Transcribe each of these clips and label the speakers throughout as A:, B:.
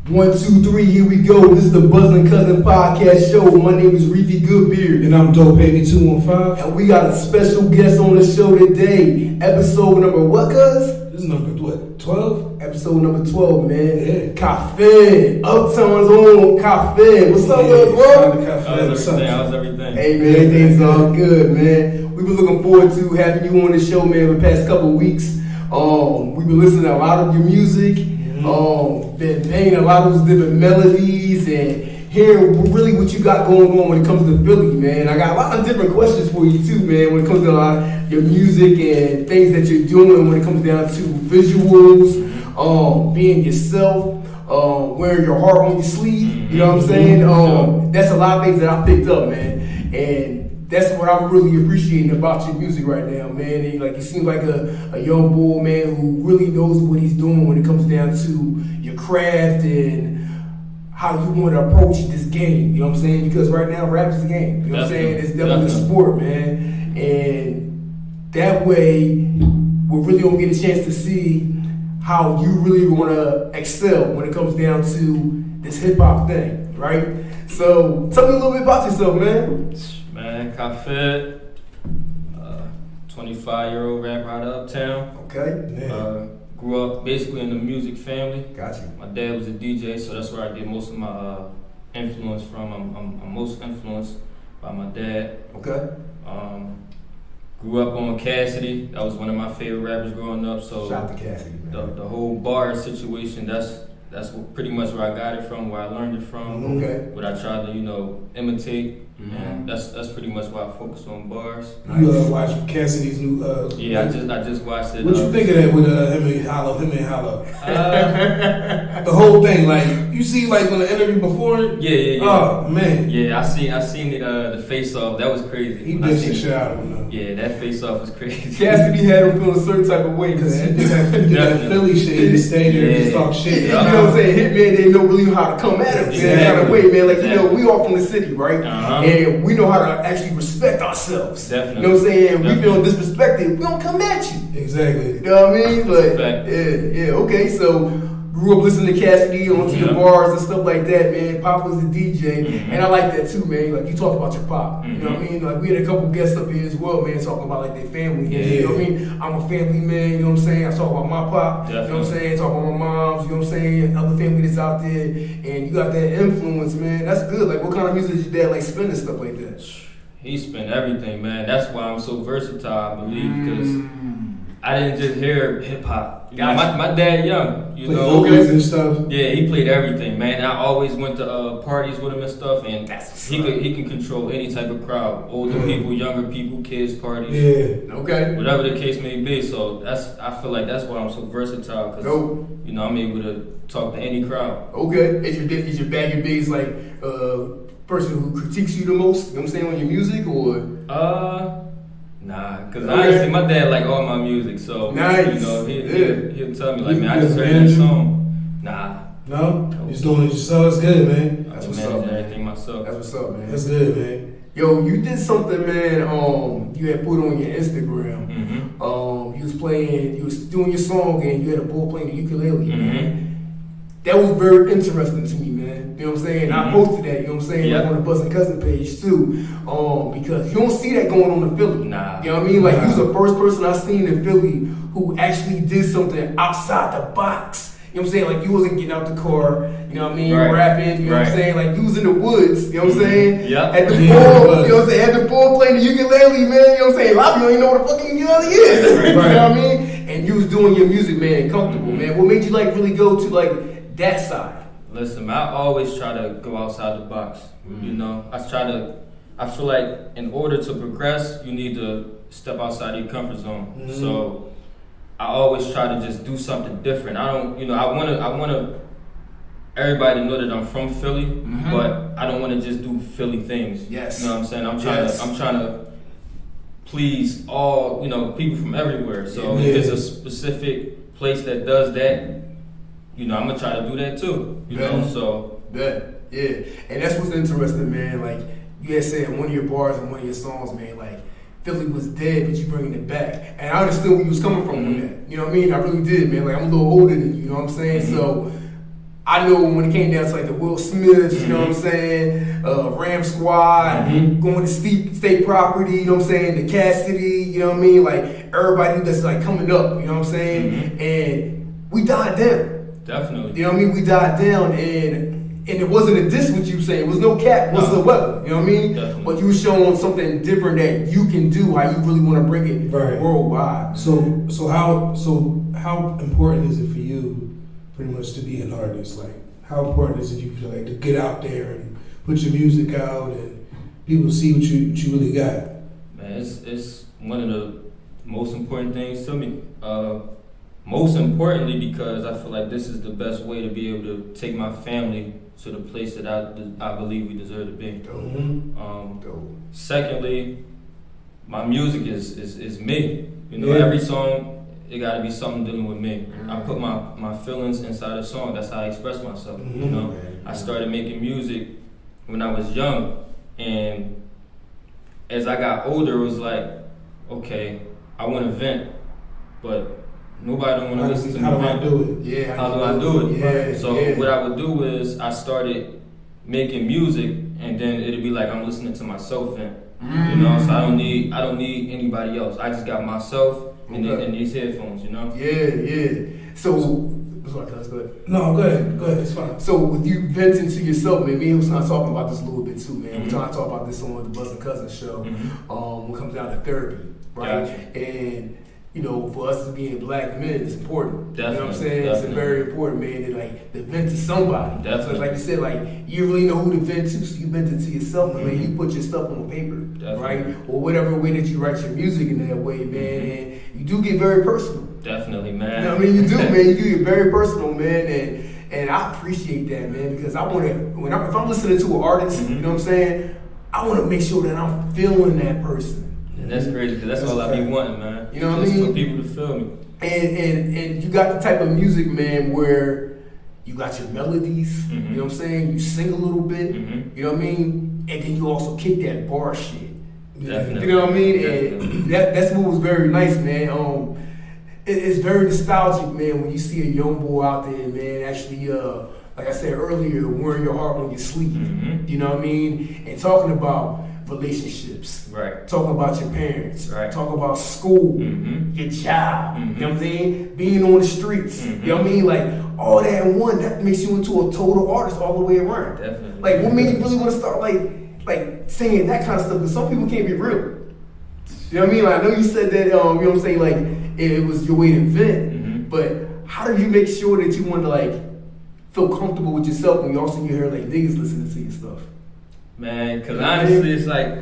A: 1, 2, 3, here we go. This is the Buzzin' Cousin Podcast Show. My name is Reefy Goodbeard.
B: And I'm Dope Baby 215.
A: And we got a special guest on the show today. Episode number what, cuz?
B: This is number what, 12?
A: Episode number 12, man.
B: Yeah.
A: Cafe. Uptown's own Cafe. What's up, bro?
B: How's
C: everything?
A: Hey, man, everything's all good, man. We've been looking forward to having you on the show, man, the past couple of weeks. We've been listening to a lot of your music. Been playing a lot of those different melodies and hearing really what you got going on when it comes to Philly, man. I got a lot of different questions for you too, man, when it comes to a lot of your music and things that you're doing when it comes down to visuals, being yourself, wearing your heart on your sleeve, you know what I'm saying? That's a lot of things that I picked up, man. And that's what I'm really appreciating about your music right now, man. And you seem like a young boy, man, who really knows what he's doing when it comes down to your craft and how you want to approach this game. You know what I'm saying? Because right now, rap is a game. You know what I'm saying? It's definitely a sport, man. And that way, we really don't get a chance to see how you really want to excel when it comes down to this hip hop thing, right? So, tell me a little bit about yourself, man.
C: Man, Cafe, 25-year-old rapper out of Uptown.
A: Okay.
C: Grew up basically in the music family.
A: Got you.
C: My dad was a DJ, so that's where I get most of my influence from. I'm most influenced by my dad.
A: Okay.
C: Grew up on Cassidy. That was one of my favorite rappers growing up. So
A: shout out to Cassidy, man.
C: The whole bar situation, that's pretty much where I got it from, where I learned it from.
A: Okay.
C: What I tried to, imitate. And that's pretty much why I focus on bars.
B: You watched Cassidy's new
C: yeah, I just watched it.
B: What you think of that with him and Hollow? The whole thing, like you see like when the interview before it?
C: Yeah.
B: Oh man.
C: Yeah, I seen it the face off. That was crazy.
B: He did the shit out of him though.
C: Yeah, that face off was crazy.
A: Cassidy had him feeling a certain type of way,
B: Because
A: man.
B: he did that Philly shit. He just stayed there and just talk shit.
A: You know what I'm saying? Hitman didn't know really how to come at him.
C: Exactly.
A: That kind of way, man. Like, we all from the city, right?
C: Uh-huh.
A: And we know how to actually respect ourselves.
C: Definitely.
A: You know what I'm saying?
C: Definitely.
A: We feel disrespected, we don't come at you.
B: Exactly.
A: You know what I mean? But
C: Fact.
A: yeah, okay. So grew up listening to Cassidy onto the bars and stuff like that, man. Pop was a DJ, and I like that too, man. Like you talk about your pop, you know what I mean? Like we had a couple guests up here as well, man, talking about like their family.
C: Yeah.
A: You know what I mean? I'm a family man, you know what I'm saying? I talk about my pop,
C: Definitely.
A: you know what I'm saying? Talk about my moms, you know what I'm saying? Other family that's out there, and you got that influence, man. That's good. Like what kind of music did your dad like spin and stuff like that?
C: He spent everything, man. That's why I'm so versatile, I believe, because I didn't just hear hip hop. You know, my dad young, you know.
B: Vocals and stuff.
C: Yeah, he played everything, man. I always went to parties with him and stuff, and he can control any type of crowd, older people, younger people, kids parties,
B: Yeah.
A: Okay.
C: whatever the case may be. So I feel like that's why I'm so versatile, because I'm able to talk to any crowd.
A: Okay. Is your dad your biggest like person who critiques you the most? You know what I'm saying, on your music, or?
C: Nah, because honestly, my dad like all my music, so
A: nice.
C: He'll tell me like, man, I just heard that song. Nah.
B: No? You're just doing it yourself. That's good, man.
C: I manage everything myself.
A: That's what's up, man.
B: That's good, man.
A: Yo, you did something, man. You had put on your Instagram. You was doing your song, and you had a boy playing the ukulele, man. That was very interesting to me, man. You know what I'm saying? I posted that, you know what I'm saying, like on the Buzzin' Cousin page too. Because you don't see that going on in Philly.
C: Nah.
A: You know what I mean? Like, you was the first person I seen in Philly who actually did something outside the box. You know what I'm saying? Like, you wasn't getting out the car, you know what I mean, rapping, you know what I'm saying? Like, you was in the woods, you know what I'm saying?
C: Yeah.
A: At the pool, you know what I'm saying? At the pool playing the ukulele, man, you know what I'm saying? A lot of people don't even know what the fucking ukulele is. You know what I mean? And you was doing your music, man, comfortable, man. What made you, like, really go to, like, that side?
C: Listen, man, I always try to go outside the box. You know, I feel like in order to progress, you need to step outside your comfort zone. So I always try to just do something different. I want to everybody to know that I'm from Philly, but I don't want to just do Philly things.
A: Yes.
C: You know what I'm saying? I'm trying to please all, people from everywhere. So if there's a specific place that does that, I'm gonna try to do that too. You know, so
A: yeah. And that's what's interesting, man. Like you had said in one of your bars and one of your songs, man, like Philly was dead, but you bringing it back. And I understood where you was coming from with that. You know what I mean? I really did, man. Like I'm a little older than you know what I'm saying? So I know when it came down to like the Will Smiths, you know what I'm saying, Ram Squad, going to state property, you know what I'm saying, the Cassidy, you know what I mean, like everybody that's like coming up, you know what I'm saying, and we died down.
C: Definitely.
A: You know what I mean? We died down, and it wasn't a diss what you saying. It was no cap whatsoever. You know what I mean?
C: Definitely.
A: But you were showing something different that you can do. How you really want to bring it worldwide.
B: So how important is it for you, pretty much, to be an artist? Like, how important is it you feel like to get out there and put your music out and people see what you really got?
C: Man, it's one of the most important things to me. Most importantly, because I feel like this is the best way to be able to take my family to the place that I believe we deserve to be. Secondly, my music is me. You know, every song, it got to be something dealing with me. I put my feelings inside a song. That's how I express myself. You know, I started making music when I was young, and as I got older, it was like, okay, I want to vent, but nobody don't want to listen to me.
B: How do I do it?
A: Yeah.
C: How do I do it?
A: Yeah.
C: So what I would do is I started making music, and then it'd be like I'm listening to myself vent. You know, so I don't need anybody else. I just got myself in these headphones. You know.
A: Yeah. So. Go ahead.
B: No, go ahead. It's fine.
A: So with you venting to yourself, man, me and was talking about this a little bit too, man. We're trying to talk about this on the Buzz and Cousins show. When it comes down to therapy, right?
C: Gotcha.
A: And you know, for us as being black men, it's important.
C: Definitely.
A: You know what I'm saying?
C: Definitely.
A: It's very important, man, to vent to somebody.
C: Definitely.
A: So like you said, like you really know who to vent to, so you vent it to yourself, man. You put your stuff on paper, right? Or whatever way that you write your music in that way, man. And you do get very personal.
C: Definitely, man.
A: You know what I mean? You do, man. You do get very personal, man. And I appreciate that, man, because I want to, if I'm listening to an artist, you know what I'm saying, I want to make sure that I'm feeling that person.
C: And that's crazy, because that's all I be wanting, man.
A: You know what I
C: Just
A: mean?
C: for people to feel me.
A: And you got the type of music, man, where you got your melodies, you know what I'm saying? You sing a little bit, you know what I mean? And then you also kick that bar shit.
C: Definitely.
A: You know what I mean? And that's what was very nice, man. It's very nostalgic, man, when you see a young boy out there, man, actually, like I said earlier, wearing your heart on your sleeve. You know what I mean? And talking about relationships,
C: right?
A: Talking about your parents,
C: right?
A: Talking about school, your job, you know what I'm saying? Being on the streets, you know what I mean? Like all that in one, that makes you into a total artist all the way around.
C: Definitely.
A: Like what made you really want to start like saying that kind of stuff? Because some people can't be real. You know what I mean? Like I know you said that, you know what I'm saying? Like it was your way to vent, but how do you make sure that you want to like feel comfortable with yourself when you also hear like niggas listening to your stuff?
C: Man, because honestly, it's like,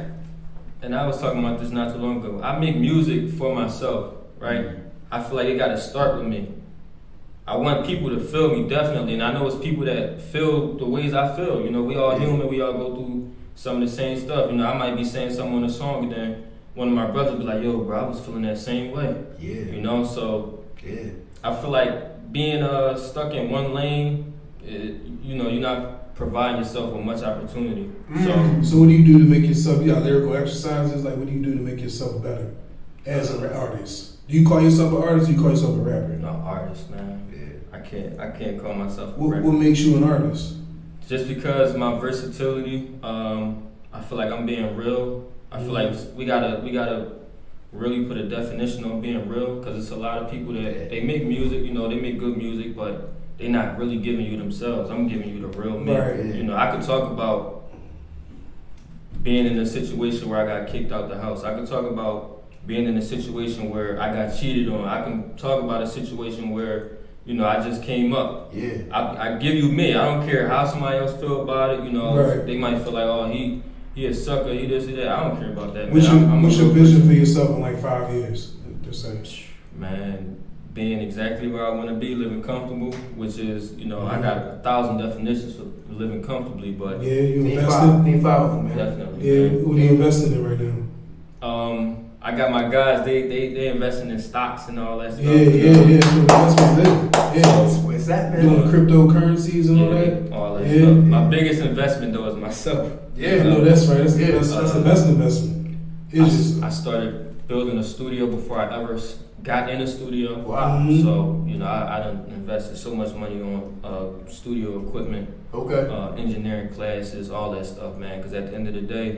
C: and I was talking about this not too long ago, I make music for myself, right? I feel like it got to start with me. I want people to feel me, definitely, and I know it's people that feel the ways I feel. You know, we all human, we all go through some of the same stuff. You know, I might be saying something on a song, and then one of my brothers be like, yo, bro, I was feeling that same way.
A: Yeah.
C: You know, so I feel like being stuck in one lane, you know, you're not providing yourself with much opportunity.
B: So what do you do to make yourself, you got lyrical exercises, like what do you do to make yourself better as an artist? Do you call yourself an artist or do you call yourself a rapper?
C: No, artist, man. I can't call myself a
B: what,
C: rapper.
B: What makes you an artist?
C: Just because my versatility, I feel like I'm being real. I feel like we gotta really put a definition on being real, because it's a lot of people that they make music, you know, they make good music, but they're not really giving you themselves. I'm giving you the real me.
B: Right.
C: You know, I could talk about being in a situation where I got kicked out the house. I could talk about being in a situation where I got cheated on. I can talk about a situation where, you know, I just came up.
A: Yeah.
C: I give you me. I don't care how somebody else feel about it. You know,
B: right.
C: They might feel like, oh, he a sucker, he this, he that. I don't care about that.
B: What's your vision
C: person
B: for yourself in like 5 years?
C: Man, being exactly where I want to be, living comfortable, which is, you know, I got 1,000 definitions for living comfortably, but
B: yeah, you investing?
A: Name five of them, man.
C: Definitely.
B: Yeah, what are you investing in right now?
C: I got my guys. They investing in stocks and all that stuff.
B: Yeah. So that's what's it. Yeah.
A: Where's that, man?
B: Doing cryptocurrencies and all that.
C: All that stuff. My biggest investment though is myself.
B: Yeah, no, that's right. That's the best investment.
C: I started building a studio before I ever got in a studio.
A: Wow.
B: Mhm.
C: So, you know, I done invested so much money on studio equipment,
A: Okay.
C: engineering classes, all that stuff, man. Because at the end of the day,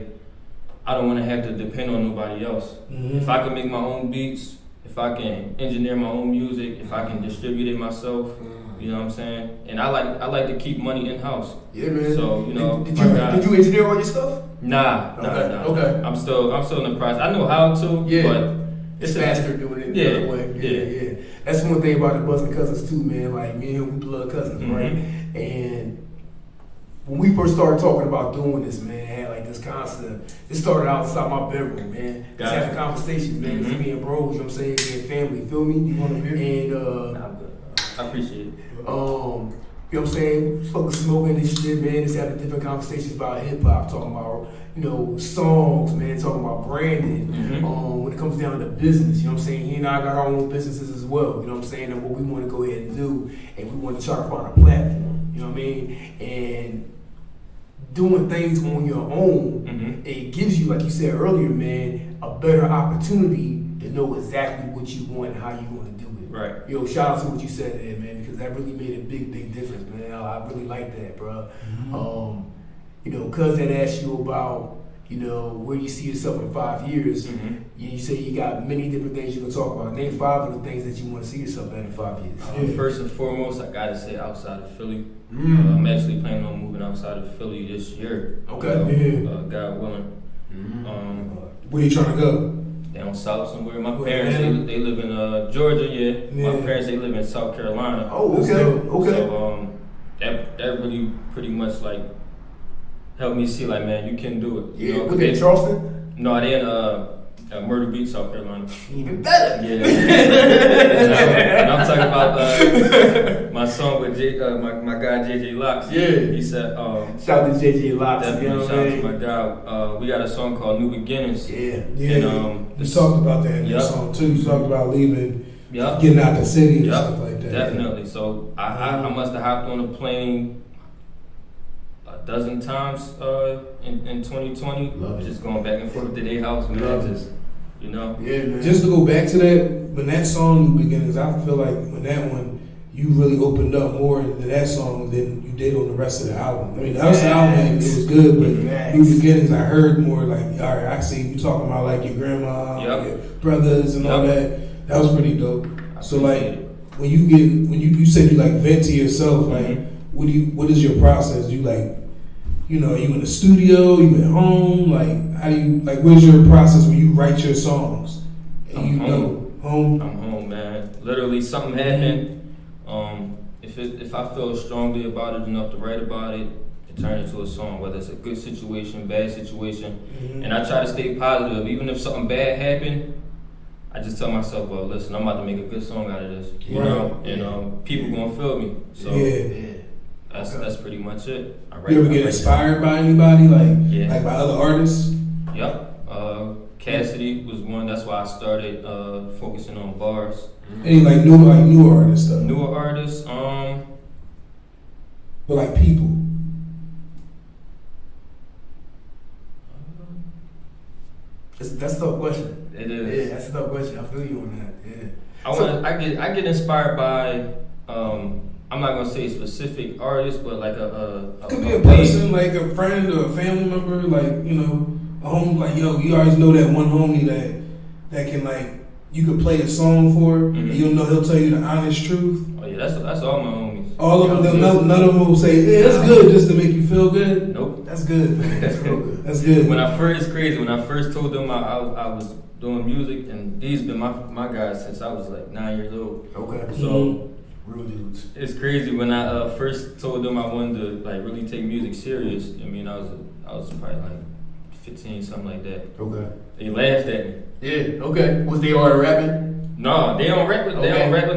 C: I don't want to have to depend on nobody else.
B: Mhm.
C: If I can make my own beats, if I can engineer my own music, if I can distribute it myself, you know what I'm saying? And I like to keep money in house.
A: Yeah, man.
C: So, you know,
A: did
C: my
A: you
C: guy-
A: did you engineer all your stuff?
C: Nah.
A: Okay.
C: I'm still in the process. I know how to,
A: Yeah.
C: but
A: It's faster doing it the
C: Yeah,
A: other way.
C: yeah.
A: Yeah. That's one thing about the Buzzing Cousins too, man. Like me and him, we blood cousins,
C: Mhm.
A: right? And when we first started talking about doing this, man, I had like this concept. It started outside my bedroom, man. Just
C: Gotcha.
A: having conversations, man. Just
C: Mhm.
A: being bros, you know what I'm saying? Being family, feel me?
B: You want a beer?
A: And
C: Nah, I'm good. I appreciate it.
A: you know what I'm saying? Fucking smoking and shit, man. Just having different conversations about hip hop, talking about, you know, songs, man, talking about branding.
C: Mhm.
A: When it comes down to business, you know what I'm saying? He and I got our own businesses as well, you know what I'm saying? And what we want to go ahead and do, and we want to try to find a platform, you know what I mean? And doing things on your own,
C: Mhm.
A: it gives you, like you said earlier, man, a better opportunity to know exactly what you want and how you want to do it.
C: Right.
A: Yo, shout out to what you said there, man, because that really made a big, big difference, man. I really like that, bro. You know, cuz that asked you about, you know, where you see yourself in 5 years.
C: Mhm.
A: You say you got many different things you can talk about. Name 5 of the things that you want to see yourself at in 5 years.
C: First and foremost, I gotta say outside of Philly.
A: Mm.
C: I'm actually planning on moving outside of Philly this year.
A: Okay.
C: God willing.
B: Where you trying to go?
C: Down south somewhere. My
B: Where,
C: parents,
B: Atlanta?
C: they live in Georgia, yeah. My
B: Yeah.
C: parents, they live in South Carolina.
A: Oh,
B: Let's
A: okay.
B: go.
A: Okay.
C: So that really pretty much like helped me see like, man, you can do it. You
A: Yeah,
C: know,
A: what they in Charleston?
C: No, they in Myrtle Beach, South Carolina.
A: Even better.
C: Yeah. and I'm talking about my song with my guy JJ Locks.
A: Yeah.
C: He said,
A: Shout out to JJ Locks, you know
C: definitely
A: what
C: shout
A: I
C: out to
A: mean?
C: my guy. We got a song called New Beginnings.
A: Yeah.
B: Yeah.
C: And,
B: you talked about that in
C: Yep.
B: the song too. You talked about leaving,
C: Yep.
B: getting out the city and
C: Yep.
B: stuff like that.
C: Definitely. So I must have hopped on a plane a dozen times in 2020.
A: Love it.
C: Just going back and forth to their house, man.
A: Love it.
C: Just, you know.
A: Yeah, man.
B: Just to go back to that, when that song New Beginnings, I feel like when that one, you really opened up more into that song than you did on the rest of the album. I mean, the rest of the album, it was good, but
A: Facts.
B: New Beginnings, I heard more like, all right, I see you talking about like your grandma,
C: Yep.
B: your brothers and all
C: Yep.
B: that. That was pretty dope.
C: I
B: So
C: appreciate
B: like,
C: it.
B: when you said you like vent to yourself, like,
C: Mhm.
B: what is your process? Do you like, you know, are you in the studio, you at home? Like, how do you, like, where's your process when you write your songs? And
C: I'm
B: you
C: home.
B: know, home?
C: I'm home, man. Literally, something happened. If I feel strongly about it enough to write about it, it turns into a song. Whether it's a good situation, bad situation,
B: Mhm.
C: and I try to stay positive. Even if something bad happened, I just tell myself, well, listen, I'm about to make a good song out of this. You
B: Right.
C: know, and people gonna feel me. So
B: Yeah.
A: Yeah.
C: that's pretty much it. I write,
B: You ever
C: I
B: get
C: write-
B: inspired by anybody,
C: Yeah.
B: like by other artists?
C: Yep. Cassidy was one. That's why I started focusing on bars.
B: Any like newer artists though,
C: Newer artists.
B: but like people.
A: That's a tough question.
C: It
A: Yeah,
C: is.
A: that's a tough question. I feel you on that. Yeah.
C: I get inspired by. I'm not gonna say specific artists, but like a
B: Could be a
C: wave.
B: person, like a friend or a family member, like, you know, a home, like, yo, you always know that one homie that can, like, you could play a song for,
C: Mhm.
B: and you'll know he'll tell you the honest truth.
C: Oh yeah, that's all my homies.
B: All of them,
A: Yeah.
B: none of them will say, yeah, it's good just to make you feel good.
C: Nope.
A: That's good, man. That's real good.
B: That's good.
C: It's crazy. When I first told them I was doing music, and these been my guys since I was like 9 years old.
A: Okay.
C: So
A: Real dudes.
C: it's crazy when I first told them I wanted to like really take music serious. I mean, I was probably like 15, something like that.
A: Okay.
C: They laughed at me.
A: Yeah. Okay. Was they already rapping?
C: No, they don't rap with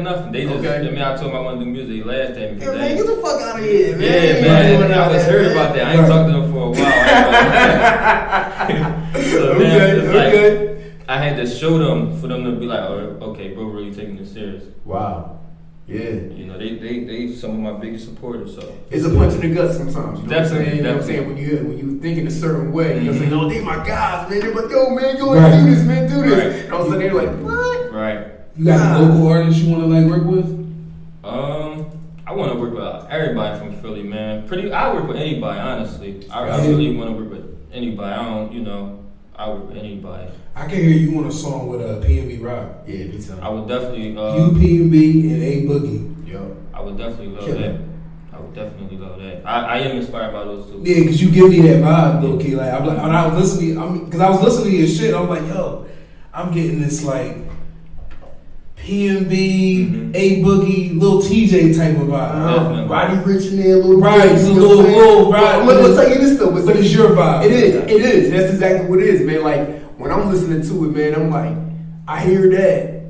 C: nothing. They just
A: Okay.
C: I mean, I told them I wanted to do music. They laughed at me. 'cause
A: Yeah, man,
C: they-
A: get the fuck out of here, man.
C: Yeah, man. I was heard about that. I ain't talked to them for a while. So then it's like,
A: Okay.
C: I had to show them for them to be like, oh, okay, bro, really taking this serious.
A: Wow. Yeah.
C: You know, they some of my biggest supporters. So
A: It's a punch in the gut sometimes. You know
C: Definitely,
A: what I'm saying? You know what I'm
C: definitely.
A: saying? When you think in a certain way, you know what I'm saying? Oh, they my guys, man. They're like, yo, man, go
B: Right.
A: do this, man, do this.
C: Right.
A: And all of a sudden they're like, what?
C: right.
B: You got any local artists you want to like work with?
C: I want to work with everybody from Philly, man. I work with anybody, honestly. I really want to work with anybody. I work with anybody.
B: I can hear you on a song with P&B Rock.
A: Yeah, big time.
C: I would definitely.
B: You, P&B, and A Boogie.
A: Yo.
C: I would definitely love
A: Kill
C: that.
A: it.
C: I would definitely love that. I am inspired by those two.
B: Yeah, because you give me that vibe, low key. Like, when I was listening, because I was listening to your shit, I'm like, yo, I'm getting this like P&B, A Boogie, Lil TJ type of vibe.
C: Definitely.
A: Roddy Rich in there, a little
B: Right,
A: bit,
B: it's a
A: you know what I'm saying?
B: little vibe.
A: But let's tell you this though.
B: But it's your vibe.
A: It is. That's exactly what it is, man. Like when I'm listening to it, man, I'm like, I hear that,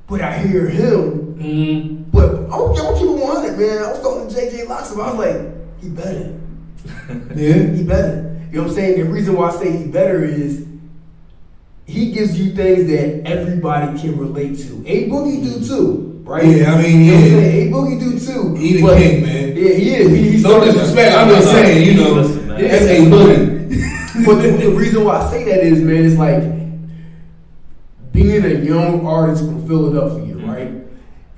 A: but I hear him.
B: Mm-hmm.
A: But I'm keep it 100, man. I was talking to JJ Locks, and I was like, he better.
B: Yeah.
A: He better. You know what I'm saying? The reason why I say he better is he gives you things that everybody can relate to. A Boogie do too, right?
B: Yeah, I mean,
A: You know what I'm
B: yeah.
A: saying? A Boogie do too.
B: He the
A: But-
B: king, man.
A: Yeah, he is. He's
B: No disrespect, I'm just saying, you know,
C: Listen, man.
B: that's A Boogie.
A: But the reason why I say that is, man, it's like being a young artist from Philadelphia, right?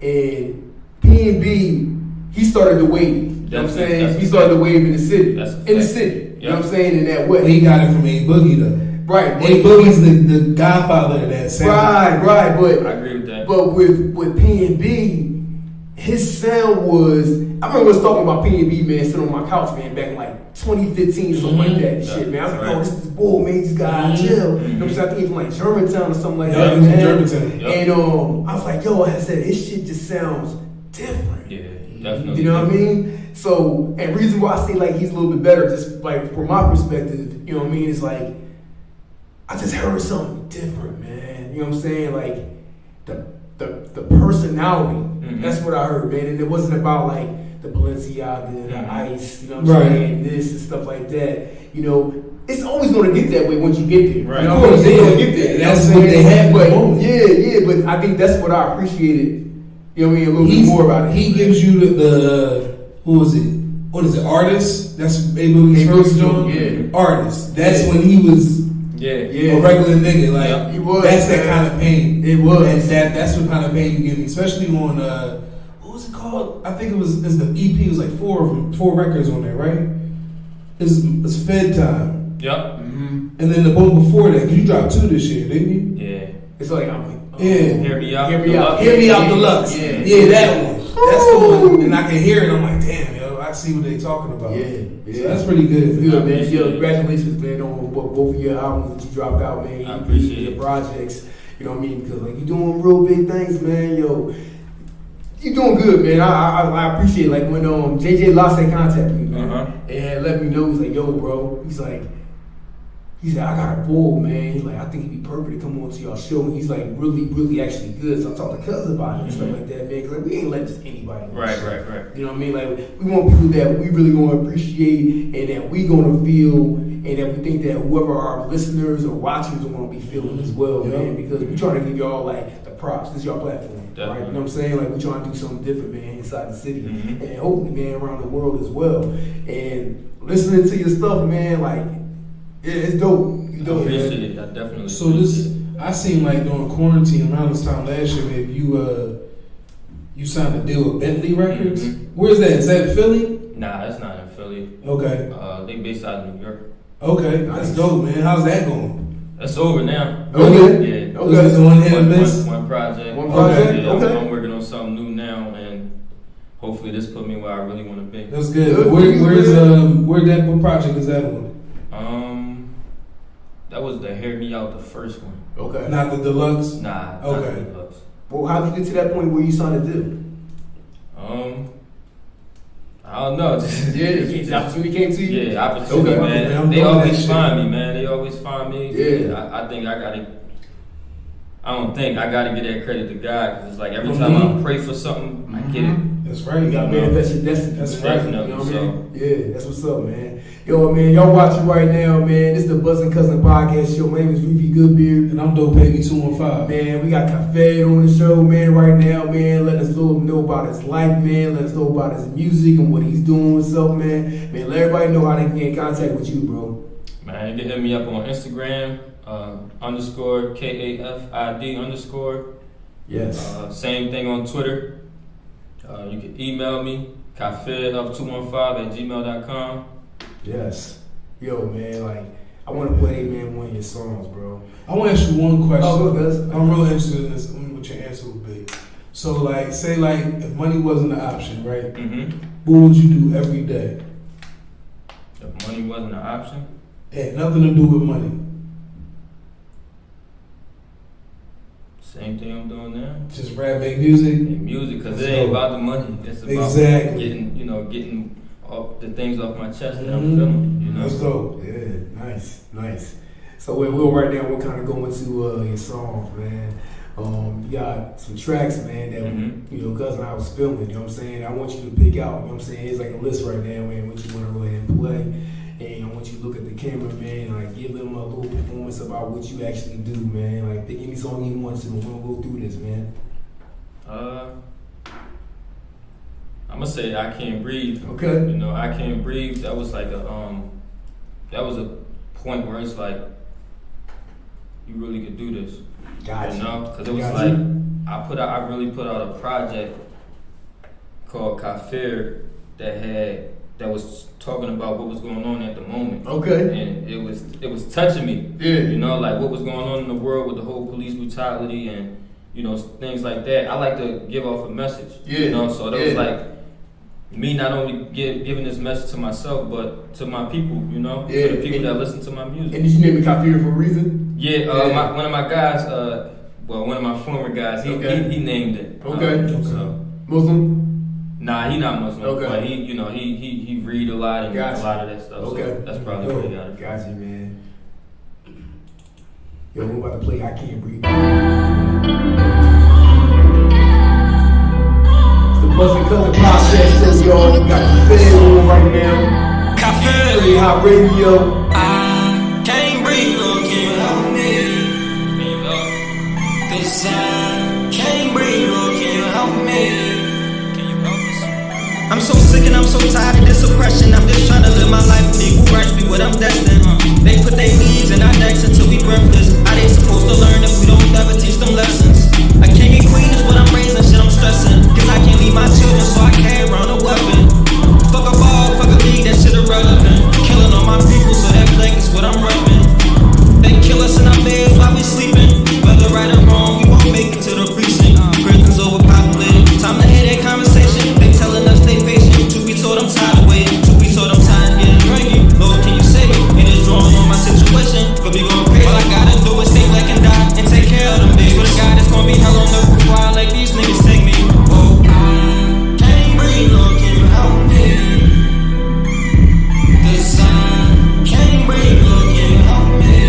A: And P&B, he started the wave. You know what I'm saying? He started the wave in the city.
C: That's a
A: In the
C: fact.
A: city. You know
C: Yeah.
A: what I'm saying? In that way.
B: He got it from A Boogie, though.
A: Right.
B: A Boogie's the godfather of that sound.
A: Right. But
C: I agree with that.
A: But with P&B, his sound was. I remember us talking about P&B, man, sitting on my couch, man, back in like 2015, something like that. And
C: Yeah,
A: shit, man. I was like,
C: right.
A: oh, this is bull, man. This guy chill. You know what I'm saying? I think he's from like Germantown or something like
B: Yeah,
A: that.
B: he was in
A: man.
B: Germantown.
C: Yep.
A: And I was like, yo, I said, this shit just sounds different.
C: Yeah, definitely.
A: You know what I mean? So, and reason why I say like he's a little bit better, just like from my perspective, you know what I mean? It's like I just heard something different, man. You know what I'm saying? Like the personality.
C: Mhm.
A: That's what I heard, man. And it wasn't about like the Balenciaga, the
C: Mhm.
A: ice, you know what I'm
B: Right.
A: saying? This and stuff like that. You know, it's always gonna get that way once you get there.
C: Right.
A: You know
B: Of
A: what I'm
B: course,
A: saying? It's
B: yeah.
A: gonna get there. You know
B: That's
A: I'm
B: what
A: saying?
B: they have at the
A: But
B: moment.
A: yeah, but I think that's what I appreciated. You know what I mean? A little bit
B: He's-
A: more about it.
B: He gives you the who was it? What is it? Artist? That's A Boogie's
A: A
B: first
A: Boogie's
B: joint.
A: yeah.
B: Artist. That's
A: Yeah.
B: when he was
C: Yeah.
A: Yeah.
B: a regular nigga. Like
A: Yeah, he was,
B: that's that
A: man.
B: kind of pain.
A: It was.
B: That's what kind of pain you give me, especially on what was it called? I think it's the EP. It was like four records on there, right? It's Fed Time,
C: Yep.
A: Mm-hmm.
B: and then the one before that. 'Cause you dropped 2 this year, didn't you?
C: Yeah.
A: It's like I'm like,
B: Yeah.
C: Hear me out.
A: Hear me out.
B: Hear me out deluxe.
A: Yeah.
B: Yeah, that one. That's the one. And I can hear it. I'm like, damn, yo, I see what they talking about.
A: Yeah.
B: So that's pretty good.
A: Good, man.
C: appreciate
A: Yo,
C: it.
A: congratulations, man, on both of your albums that you dropped out, man.
C: I appreciate
A: your
C: it.
A: projects. You know what I mean? Because like you're doing real big things, man. Yo, you're doing good, man. I appreciate it. Like when JJ Lost had contacted me, man,
C: Uh-huh.
A: and let me know. He's like, yo, bro. He said, I got a bull, man. He's like, I think he'd be perfect to come on to y'all show. And he's like, really, really actually good. So I talked to Cuz about it and stuff like that, man. Because like, we ain't let just anybody on
C: Right,
A: the show.
C: right.
A: You know what I mean? Like, we want people that we really gonna appreciate and that we gonna feel and that we think that whoever our listeners or watchers are gonna be feeling as well,
B: Yeah.
A: man. Because we trying to give y'all like the props. This is your platform, right?
C: Definitely.
A: You know what I'm saying? Like, we trying to do something different, man, inside the city
C: Mhm.
A: and hopefully, man, around the world as well. And listening to your stuff, man, like, it's dope. You
C: I
A: dope, man.
C: appreciate it. I definitely
B: So
C: appreciate it.
B: I seen like during quarantine around this time last year, maybe you signed a deal with Bentley Records.
C: Mhm.
B: Where's that? Is that Philly?
C: Nah, that's not in Philly.
B: Okay.
C: They based out of New York.
B: Okay, that's dope, man. How's that going?
C: That's over now.
B: Okay.
C: Yeah.
B: Was this the one hit and miss?
C: One project.
A: One project?
C: Yeah,
A: Okay.
C: I'm working on something new now, and hopefully this put me where I really want to be.
B: That's good.
A: Good.
B: What project is that on?
C: That was the Hear Me Out, the first one.
A: Okay.
B: Not the deluxe.
C: Nah.
B: Okay.
C: Not the deluxe.
A: Well, how did you get to that point where you signed a deal?
C: I don't know.
A: The opportunity came to you?
C: Yeah, opportunity,
A: Okay.
C: man.
B: I'm
C: They
B: doing that
C: always
B: shit.
C: find me, man. They always find me.
A: Yeah.
C: I think I gotta. I don't think I gotta give that credit to God because it's like every time I pray for something, I get it.
B: That's right.
A: You gotta manifest your destiny.
B: That's
A: man.
B: right.
A: You know what I
C: So-
A: mean? Yeah, that's what's up, man. Yo, man, y'all watching right now, man. This is the Buzzin' Cousin Podcast Show. My name is Reefy Goodbeard.
B: And I'm Dope Baby 215.
A: Man, we got Cafe on the show, man, right now, man. Let us know about his life, man. Let us know about his music and what he's doing, what's up, man. Man, let everybody know how they can get in contact with you, bro.
C: Man, you can hit me up on Instagram, _ KAFID_.
A: Yes.
C: Same thing on Twitter. You can email me, kafed215@gmail.com.
A: Yes. Yo, man, like, I want to play, man, one of your songs, bro.
B: I want to ask you one question.
A: Oh, go ahead.
B: I'm real interested in this, what your answer would be. So, like, say, like, if money wasn't an option, right?
C: Mm-hmm.
B: What would you do every day?
C: If money wasn't an option,
B: It had nothing to do with money.
C: same thing I'm doing now.
B: Just rap, make music.
C: Make music, because it
B: Let's
C: ain't
B: go.
C: about the money. It's about
B: Exactly.
C: getting all the things off my chest that I'm
B: Mhm.
C: feeling. You know.
B: Let's go.
A: Yeah, nice. So we'll right now we'll kind of go into your songs, man. You got some tracks, man, that you know, cousin I was filming. You know what I'm saying? I want you to pick out. You know what I'm saying? It's like a list right now, man. What you want to go ahead and play, and I want you to look at the camera, man, and like give them a little performance about what you actually do, man. Like pick any song you want to. And we'll go through this, man.
C: I'm gonna say I Can't Breathe.
A: Okay.
C: You know, I Can't Breathe. That was like a point where it's like you really could do this.
A: Gotcha.
C: You know, because it was
A: Gotcha.
C: like I really put out a project called Kafir that was talking about what was going on at the moment.
A: Okay.
C: And it was touching me.
A: Yeah.
C: You know, like what was going on in the world with the whole police brutality and, you know, things like that. I like to give off a message.
A: Yeah.
C: You know, so that
A: Yeah.
C: was like me not only giving this message to myself, but to my people, you know,
A: Yeah.
C: to the people that listen to my music.
A: And did you name it Kafir for a reason?
C: Yeah,
A: Yeah.
C: one of my guys, one of my former guys, he named it.
A: Okay.
C: So,
A: Muslim?
C: nah, he not Muslim,
A: Okay.
C: but he, you know, he read a lot and
A: Gotcha.
C: a lot of that stuff.
A: Okay.
C: So that's probably what he got it from.
A: Got you, man. Yo, we're about to play I Can't Breathe. It's the Buzzin' Cousin Podcast Show, y'all. We got the fed on right now. Pretty Hot Radio.
D: I can't breathe, Lord, can you help me? Cause I can't breathe, Lord, can you help me? I'm so sick and I'm so tired of this oppression. I'm just trying to live my life, be who writes me what I'm destined. They put their leaves in our necks until we breathless. How they supposed to learn if we don't ever teach them lessons? A king and queen is what I'm raising, shit I'm stressing. Cause I can't leave my children, so I carry around a weapon. Fuck a ball, fuck a league, that shit irrelevant. Killing all my people, so that blanket's what I'm repping. They kill us in our beds while we sleeping. Whether right or wrong, we won't make it to the precinct. Prisons overpopulated, time to hear that conversation. They telling us they patient, truth be told I'm tired of waiting. Truth be told I'm tired of getting drinky. Lord, can you save me? It is drawing on my situation, but we going crazy. All I gotta do is stay black and die and take care of them bitches. With a guy that's gonna be hell on earth before I let these niggas take me. Oh, I can't breathe, Lord, can you help me? Cause I can't breathe, Lord, can you help me?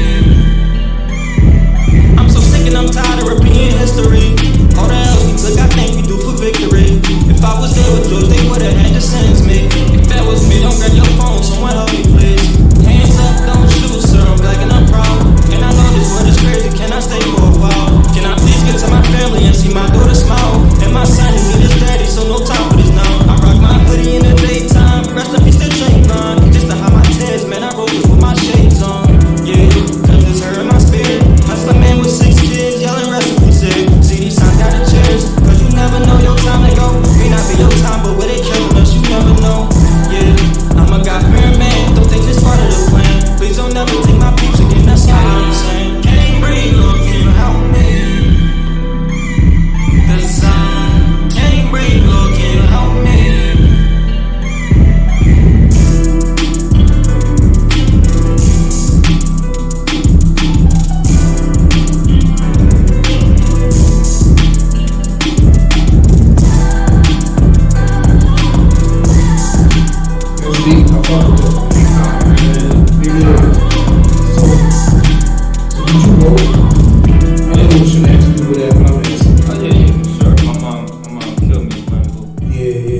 D: I'm so sick and I'm tired of repeating history. All the hell we took, I think we do for victory. If I was there with George, they would've had to sentence me. If that was me, don't grab your phone, someone help me please. Hands up, don't shoot, sir, I'm black and I'm proud. And I know this world is crazy, can I stay for a while? Can I please get to my family and see my daughter smile? And my son is with his daddy, so no time for this now. I rock my hoodie in the daytime, rest in peace to drink on. Just to hide my tears, man, I wrote this with my shades on. Yeah, cause it's hurting my spirit. Hustler man with 6 kids, yelling recipe sick. See these signs got a chance, cause you never know your time to go. May not be your time, but where they killing us, you never know. Yeah, I'm a God-fearing man, don't think this part of the plan. Please don't never take my peeps again, that's all I'm saying. Can't breathe, Lord, can you help me? Cause I can't breathe, Lord, can you help me?
B: That's deep. I fuck with that.
A: Big love.
B: So did you vote? I don't know what you actually do with that, but I'm asking.
C: Oh yeah, for sure. My mom killed me in Flamingo.
B: Yeah,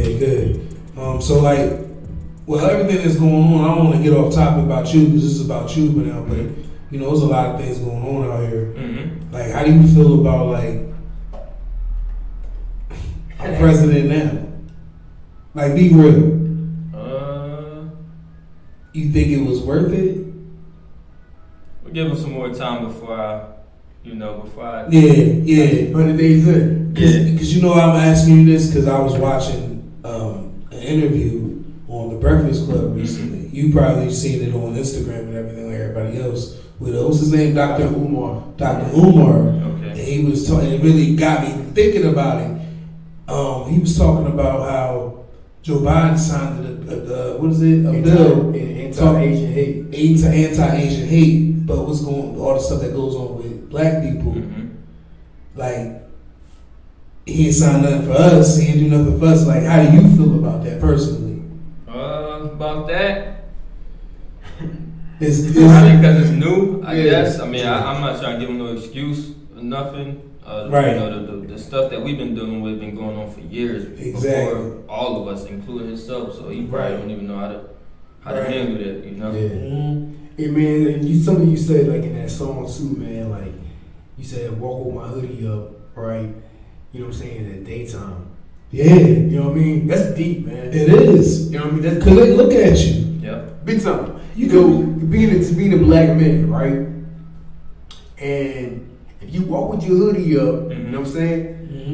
B: with everything that's going on, I don't want to get off topic about you because this is about you, but now, you know, there's a lot of things going on out here.
C: Mm-hmm.
B: Like, how do you feel about like our president now? Like, be real. You think it was worth it?
C: We'll give him some more time before I.
B: Yeah.
A: 100 days in.
B: Because you know I'm asking you this because I was watching an interview on the Breakfast Club recently. You probably seen it on Instagram and everything like everybody else. With what's his name, Dr. Umar. Dr. Umar.
C: Okay.
B: And he was talking. It really got me thinking about it. He was talking about how Joe Biden signed a bill,
A: anti-Asian hate.
B: Anti-Asian hate, but what's going all the stuff that goes on with black people, like he ain't signed nothing for us, he ain't do nothing for us. Like, how do you feel about that personally?
C: About that,
B: It's
C: because it's new, I guess. I mean, I'm not trying to give him no excuse or nothing.
B: Right.
C: You know, the stuff that we've been dealing with been going on for years before all of us, including himself. So he probably don't even know how to handle that. You know.
A: Yeah. Hey man, and something you said like in that song too, man. Like you said, walk with my hoodie up, right? You know what I'm saying? In the daytime.
B: Yeah.
A: You know what I mean? That's deep, man.
B: It is.
A: You know what I mean? That's
B: Cause they look at you.
C: Yep.
A: big time. You know, being a black man, right? And if you walk with your hoodie up, you know what I'm saying?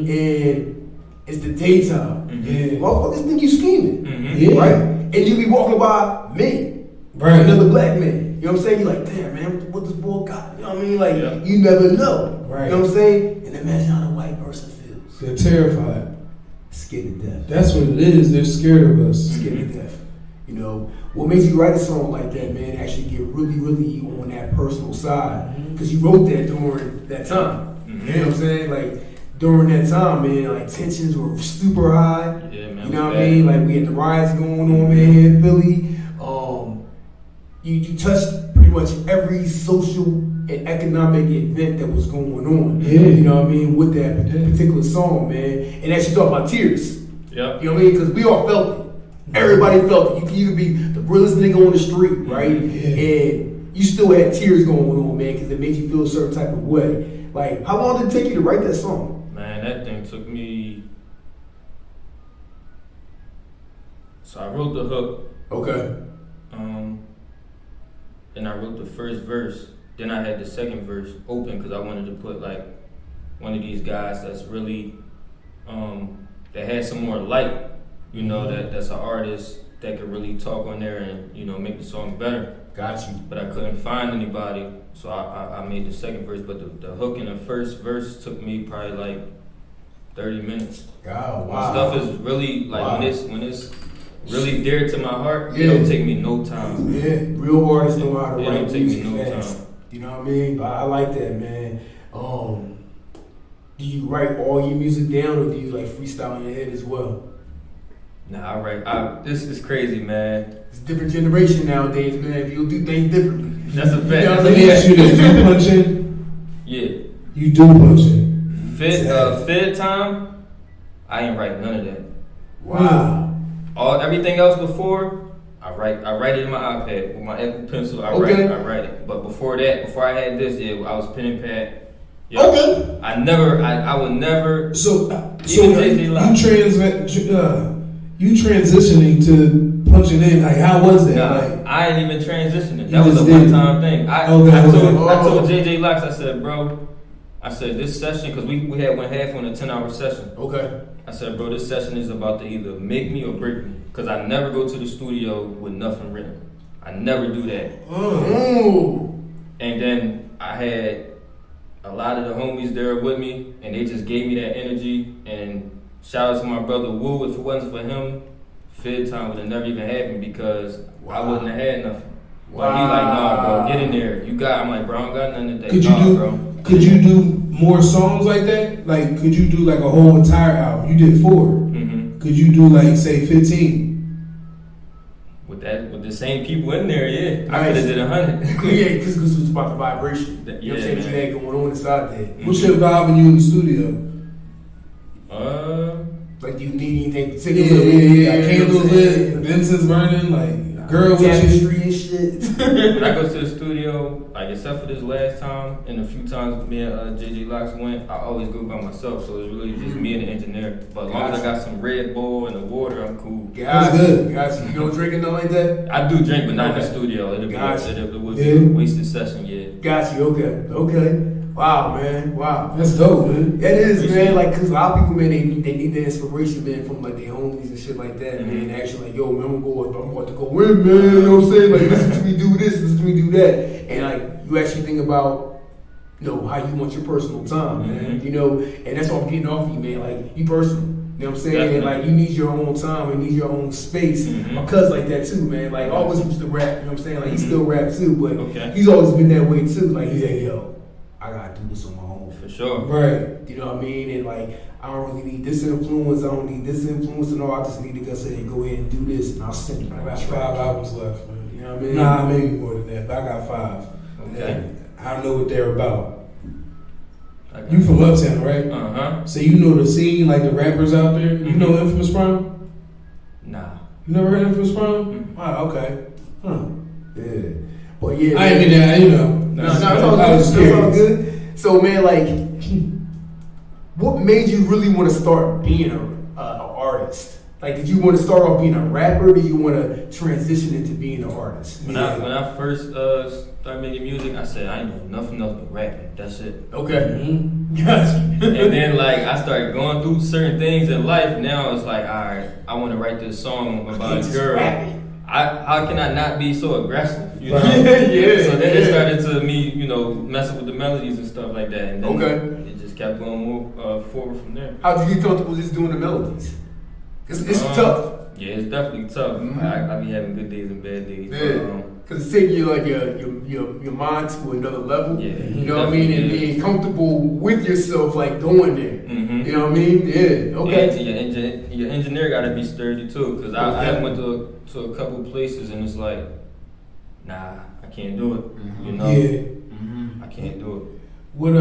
A: And it's the daytime.
B: Yeah.
A: Motherfuckers think you scheming.
B: Yeah.
A: Right? And you be walking by me.
B: Right.
A: Another black man. You know what I'm saying? You're like, damn, man, what this boy got? You know what I mean? Like, you never know.
B: Right.
A: You know what I'm saying? And imagine how the white person feels.
B: They're terrified.
A: Scared to death.
B: That's what it is. They're scared of us.
A: Scared to death. You know, what makes you write a song like that, man, actually get really, really on that personal side. Because you wrote that during that time. You know what I'm saying? Like, during that time, man, like, tensions were super high.
C: Yeah, man.
A: You know what I mean? Like, we had the riots going on, man, here in Philly. You touched pretty much every social and economic event that was going on.
B: Yeah.
A: You know what I mean? With that particular song, man. And actually talk about tears.
C: Yep.
A: You know what I mean? Because we all felt it. Everybody felt it. You could be the realest nigga on the street, right?
B: Yeah.
A: And you still had tears going on, man, because it made you feel a certain type of way. Like, how long did it take you to write that song?
C: Man, that thing took me. So I wrote the hook.
A: Okay.
C: Then I wrote the first verse. Then I had the second verse open because I wanted to put like one of these guys that's really that had some more light. You know, that's an artist that could really talk on there and, you know, make the song better.
A: Got you.
C: But I couldn't find anybody, so I made the second verse. But the hook in the first verse took me probably like 30 minutes.
A: Oh, wow.
C: Stuff is really like when it's really dear to my heart. It don't take me no time.
A: Yeah, real artists know how to
C: It
A: write
C: don't take me
A: music
C: no
A: fast.
C: time.
A: You know what I mean? But I like that, man. Do you write all your music down, or do you like freestyle in your head as well?
C: Nah, I write. This is crazy, man.
A: It's a different generation nowadays, man. You'll do things differently.
C: That's a fact.
A: You know what I
B: Let
A: mean?
B: me ask you this. You punch in?
C: Yeah.
B: You do punch in.
C: Fed time, I ain't write none of that.
A: Wow.
C: Everything else before, I write it in my iPad with my Apple Pencil. I write it. But before that, before I had this, I was pen and pad. Yo,
A: Okay.
C: I would never.
B: So
C: Even
B: you transitioning to punching in, like, how was that?
C: Nah,
B: like,
C: I ain't even transitioning.
B: You
C: That was a
B: just did it.
C: one-time thing. I told JJ Locks, I said, bro, this session, because we had one half on a 10-hour session.
A: Okay.
C: I said, bro, this session is about to either make me or break me. Because I never go to the studio with nothing written. I never do that. And then I had a lot of the homies there with me, and they just gave me that energy. And shout out to my brother Wu. If it wasn't for him, Fed time would have never even happened because I wouldn't have had nothing. But he like, nah, bro, get in there. I'm like, bro, I don't got nothing today.
B: Could you do more songs like that? Like, could you do like a whole entire album? You did 4.
C: Mm-hmm.
B: Could you do like, say, 15?
C: With the same people in there, yeah. I could have did 100.
A: Yeah, because it was about the vibration.
C: Yeah,
A: You know what I'm saying? What you had going on inside there.
B: What's your vibe when you in the studio?
A: Like do you need anything
B: Yeah,
A: particular?
B: candles lit, Benson's burning, like girl with you.
A: tapestry and shit.
C: When I go to the studio, like except for this last time and a few times me and JJ Locks went, I always go by myself. So it's really just me and the engineer. But as long as I got some Red Bull and the water, I'm cool.
A: That's
B: good.
A: Gotcha. You don't drink nothing like that?
C: I do drink, but not in the
A: Okay.
C: studio. It would be
B: Yeah.
C: a wasted session. Yeah.
A: Got you. Okay. Wow, man. Wow.
B: That's dope, man.
A: That is, man. Like, cause a lot of people, man, they need the inspiration, man, from like their homies and shit like that, man. Actually, like, yo, man, I'm about to go in, man. You know what I'm saying? Like, listen to me do this, listen to me do that, and like, you actually think about, you know, how you want your personal time, man. You know, and that's what I'm getting off of you, man. Like, be personal. You know what I'm saying?
C: Definitely.
A: And, like, you need your own time and need your own space. My cousin like that too, man. Like, always used to rap. You know what I'm saying? Like, he still rap too, but he's always been that way too. Like, he's like, yo, I gotta do this on my own.
C: For sure.
B: Right.
A: You know what I mean? And like, I don't really need this influence. I don't need this influence and all. I just need to go ahead and do this, and I'll send you.
B: I got 5 albums left, man.
A: You know what I mean?
B: Nah, maybe more than that, but I got 5.
C: Okay.
B: And I know what they're about. You from Uptown, right? So you know the scene, like the rappers out there. You know Infamous Prime?
C: Nah.
B: You never heard Infamous Prime? Wow, okay. Huh.
A: Yeah. But yeah.
B: I ain't been there, you know.
A: No, it's all good. It's all good. So man, like, what made you really want to start being an artist? Like, did you want to start off being a rapper? Or did you want to transition into being an artist?
C: When I first started making music, I said I ain't know nothing else but rapping. That's it.
A: Okay. Gotcha.
C: And then like I started going through certain things in life. Now it's like, all right, I want to write this song about a girl. How can I not be so aggressive? You know?
A: Yeah.
C: So then it started to me, you know, messing with the melodies and stuff like that. And then it just kept going more forward from there.
A: How'd you get comfortable just doing the melodies? It's tough.
C: Yeah, it's definitely tough. I be having good days and bad days.
A: Yeah. Because it's taking you like your mind to another level.
C: Yeah.
A: You know what I mean? And being comfortable with yourself, like going there. You know what I mean? Yeah. Okay.
C: Yeah, your engineer got to be sturdy too. Because I went to a couple places and it's like, nah, I can't do it. You know?
B: Yeah.
C: I can't do it.
B: What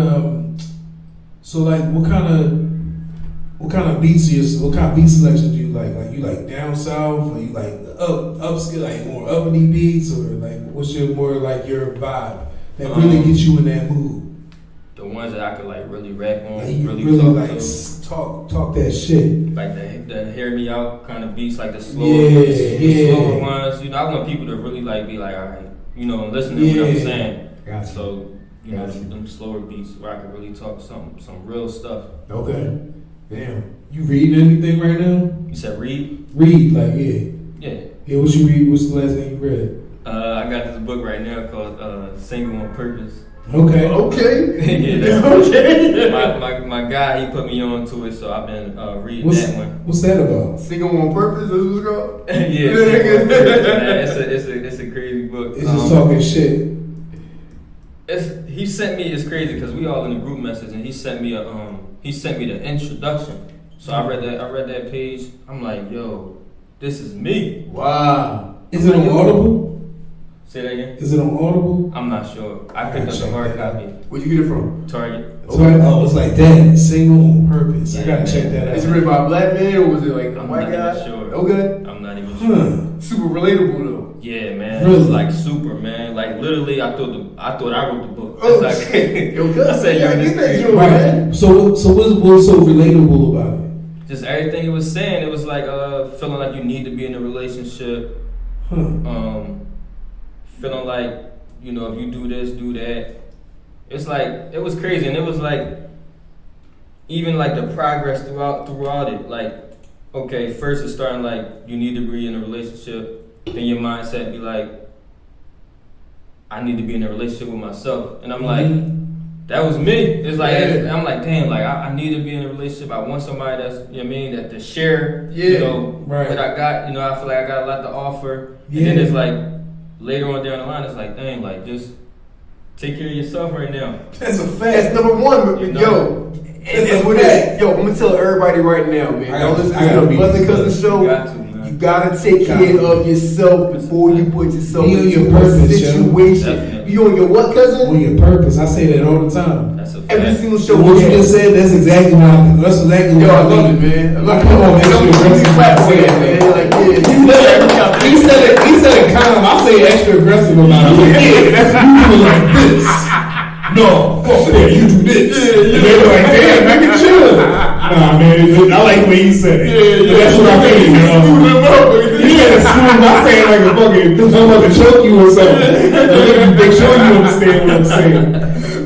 B: so like what kind of beat selection do you like? Like you like down south, or you like upscale, like more uppity beats, or like what's your more like your vibe that really gets you in that mood?
C: The ones that I could like really rap on,
B: Like you
C: really
B: like
C: talk
B: talk that shit.
C: like the hear me out kind of beats, like the slower, slower ones. You know, I want people to really like be like, all right, you know, listen to what I'm saying.
A: Gotcha.
C: So you know, them slower beats where I could really talk some real stuff.
A: Okay. Damn.
B: You reading anything right now?
C: You said read?
B: Read, like yeah.
C: Yeah.
B: What you read? What's the last thing you read?
C: I got this book right now called Single on Purpose.
B: Okay.
C: Yeah,
A: Okay.
C: my guy, he put me on to it, so I've been reading that one.
B: What's that about?
A: Single on Purpose, that's what it's called?
C: Yeah, Single on Purpose, man. It's a crazy book.
B: It's just talking shit.
C: He sent me, it's crazy because we all in a group message, and he sent me the introduction. So I read that page. I'm like, yo, this is me.
A: Wow.
B: Is it on Audible?
C: Say that again.
B: Is it on Audible?
C: I'm not sure. I picked up the hard copy.
A: Where'd you get it from?
C: Target.
B: Oh, it's like that. Single on Purpose. I gotta check that out.
A: Is it written by a black man or was it like a
C: I'm
A: white
C: not
A: guy?
C: even sure.
A: Okay.
C: I'm not even sure.
A: Super relatable though.
C: Yeah, man.
B: Really?
C: It's like super, man. Like literally, I thought I wrote the book.
A: Oh,
C: That's like,
A: yo, cuz,
C: I said,
A: yeah,
C: yo, this
A: get that
C: crazy.
A: joint,
B: Right.
A: man.
B: So what's so relatable about it?
C: Just everything it was saying. It was like feeling like you need to be in a relationship. Feeling like, you know, if you do this, do that. It's like, it was crazy. And it was like, even like the progress throughout it. Like, okay, first it's starting like, you need to be in a relationship. Then your mindset be like, I need to be in a relationship with myself. And I'm like, that was me. It's like, I'm like, damn, like, I need to be in a relationship. I want somebody that's, you know what I mean, that to share, you know, what I got. You know, I feel like I got a lot to offer. And then it's like, later on down the line, it's like, dang, like, just take care of yourself right now.
B: That's a fact.
A: That's number one,
C: You know?
A: yo. And that's what it is. Yo, I'm gonna tell everybody right now, man. Don't listen to the Brother Cousin show.
C: You got to, man.
A: You gotta take care of yourself before you put yourself
B: Be on
A: into
B: your
A: a
B: purpose,
A: situation. You on your what, cousin?
B: On your purpose. I say that all the time.
C: That's a
A: Every
C: fact.
A: single show.
B: What you just said, that's exactly what I mean. That's exactly
A: Yo,
B: what
A: I
B: I
A: love
B: mean.
A: it, man. I love it.
B: Come on, man.
A: I'm
B: Extra
A: aggressive
B: aggressive.
A: man. Like, yeah.
B: He said it calm. I say extra aggressive about it. Yeah, that's you do it like this. No, fuck that. You do this. And they were like, damn, I can chill. Nah, man. I like the way you said it. But that's what I mean, you know. Yeah, smooth. I say it like a fucking, I'm about to choke you or something. Make sure you understand what I'm saying.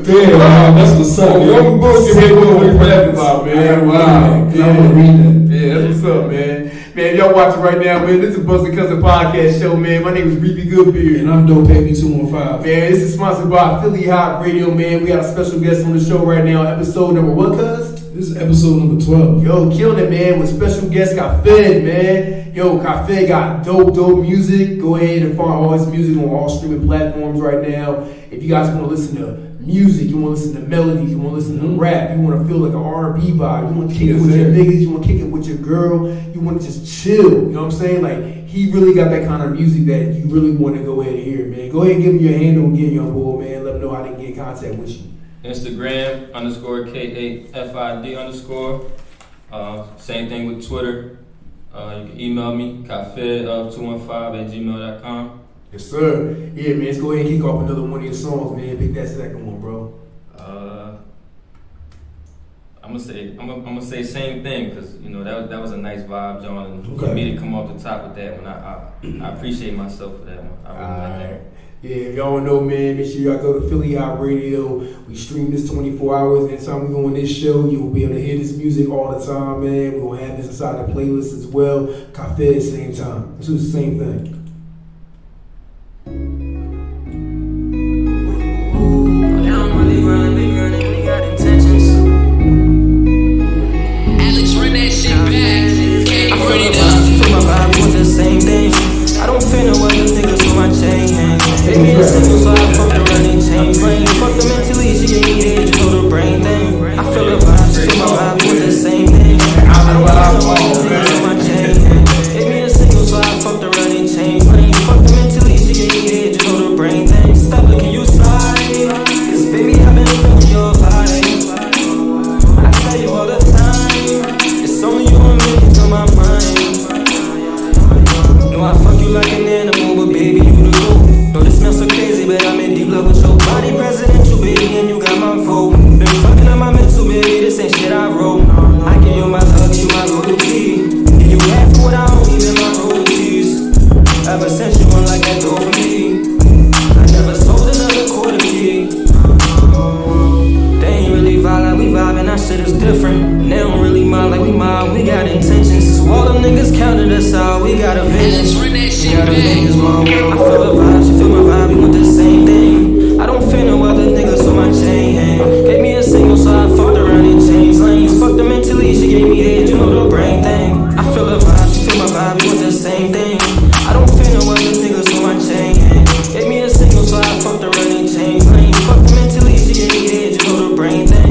B: Damn, wow, that's what's up.
A: One book you hit what we're rapping about, man. Wow.
B: Yeah, I want to read that.
A: Yeah, that's what's up, man. Man, y'all watching right now, man. This is Bustin' Cousin Podcast Show, man. My name is Reefy Goodbeard.
B: And I'm Dope Baby 215.
A: Man, this is sponsored by Philly Hott Radio, man. We got a special guest on the show right now. Episode number what, cuz?
B: This is episode number 12.
A: Yo, killing it, man. With special guest Cafe, man. Yo, Cafe got dope music. Go ahead and find all his music on all streaming platforms right now. If you guys want to listen to music, you want to listen to melodies, you want to listen to rap, you want to feel like an R&B vibe, you want to kick it with your niggas, you want to kick it with your girl, you want to just chill, you know what I'm saying? Like, he really got that kind of music that you really want to go ahead and hear, man. Go ahead and give him your handle again, young boy, man. Let him know how they can get in contact with you.
C: Instagram _K8FID_. Same thing with Twitter. You can email me, kafed215@gmail.com.
A: Yes, sir. Yeah, man. Let's go ahead and kick off another one of your songs, man. Pick that second one, bro.
C: I'm gonna say same thing because you know that was a nice vibe, John, and for
B: Okay.
C: me to come off the top with that one, I appreciate myself for that one. I really like that.
A: Yeah, if y'all don't know, man, make sure y'all go to Philly Hot Radio. We stream this 24 hours. Anytime we go on this show, you'll be able to hear this music all the time, man. We're going to have this inside the playlist as well. Cafe at the same time. This is the same thing.
D: I don't feel no other niggas with my chain hang. They made a single, so I fucked the running chain. Fuck the mentally, she gave me the edge, you know the brain thing. I feel the vibe, she feel my vibe, we want the same thing. I don't feel no other niggas with my chain hang. They made a single, so I fucked the running chain. Fuck the mentally, she gave me the edge, you know the brain thing. Stop looking, you slide. Cause baby, I've been feeling your vibe. I tell you all the time, it's only you and me that's on my mind. I fuck you like an animal, but baby, you the goat. Know this smells so crazy, but I'm in deep love with your body presidential, baby, and you got my vote. Been fucking up my mental, baby, this ain't shit I wrote. I give you my love, you my loyalty. And you laugh for what I own, even my royalties. Ever since you unlocked that door for me, I never sold another quarter key. They ain't really vibe like we vibing, our shit is different. And they don't really mind like we mind, we got intentions. So all them niggas counted us out, we got a vision. We got a vision, I feel the vibe, she feel my vibe, we want the same thing. I don't feel no other niggas with my chain hang. Gave me a single, so I fucked around and changed lanes. Fuck the mentally, she gave me the edge, you know the brain thing. I feel the vibe, she feel my vibe, we want the same thing. I don't feel no other niggas with my chain hang. Gave me a single, so I fucked around and changed lanes. Fuck the mentally, she gave me the edge, you know the brain thing.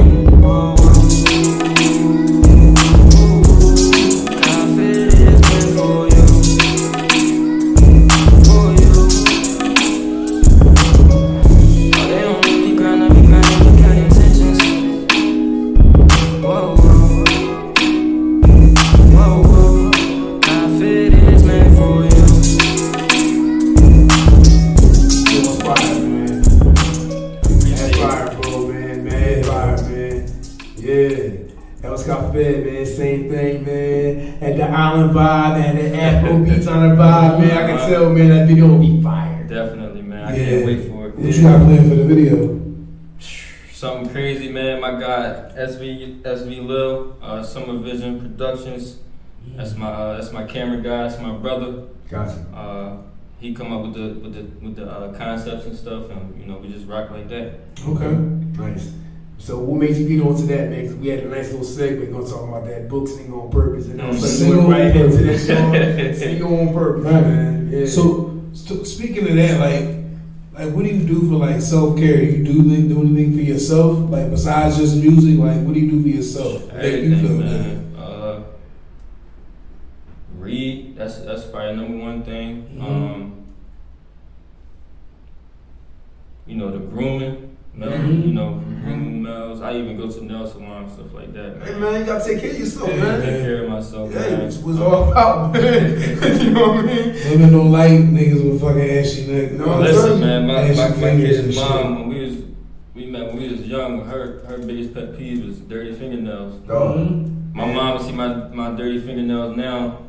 A: Same thing, man. Had the island vibe, had the Afro beats on the vibe, man. I can tell, man, that video will be fire.
C: Definitely, man. I can't wait for it.
B: What you got planned for the video?
C: Something crazy, man. My guy SV Lil, Summer Vision Productions. That's my camera guy. That's my brother.
A: Gotcha.
C: He come up with the concepts and stuff, and you know we just rock like that.
B: Okay,
A: nice. So what made you get onto that, man? Because we had a nice little segment going to talk about that book, Sing on Purpose, and then
B: Sing
A: right into that song, Sing on Purpose, right, man. Yeah.
B: So speaking of that, like what do you do for like self-care? Do you do anything for yourself, like besides just music? Like what do you do for yourself?
C: Everything, man. Read. That's probably number one thing. You know, the grooming. Grooming males. I even go to nail salon and stuff like that.
A: Hey man, you gotta take care of yourself, man.
C: Take care of myself.
A: Yeah,
C: man.
A: it's what's all about, man. You know what I mean?
B: Women don't like niggas with fucking ashy neck.
A: No,
C: Listen, man, my
B: ashy fingers and
C: kid's
B: shit.
C: mom, we met when we was young, her biggest pet peeve was dirty fingernails. My mom would see my dirty fingernails now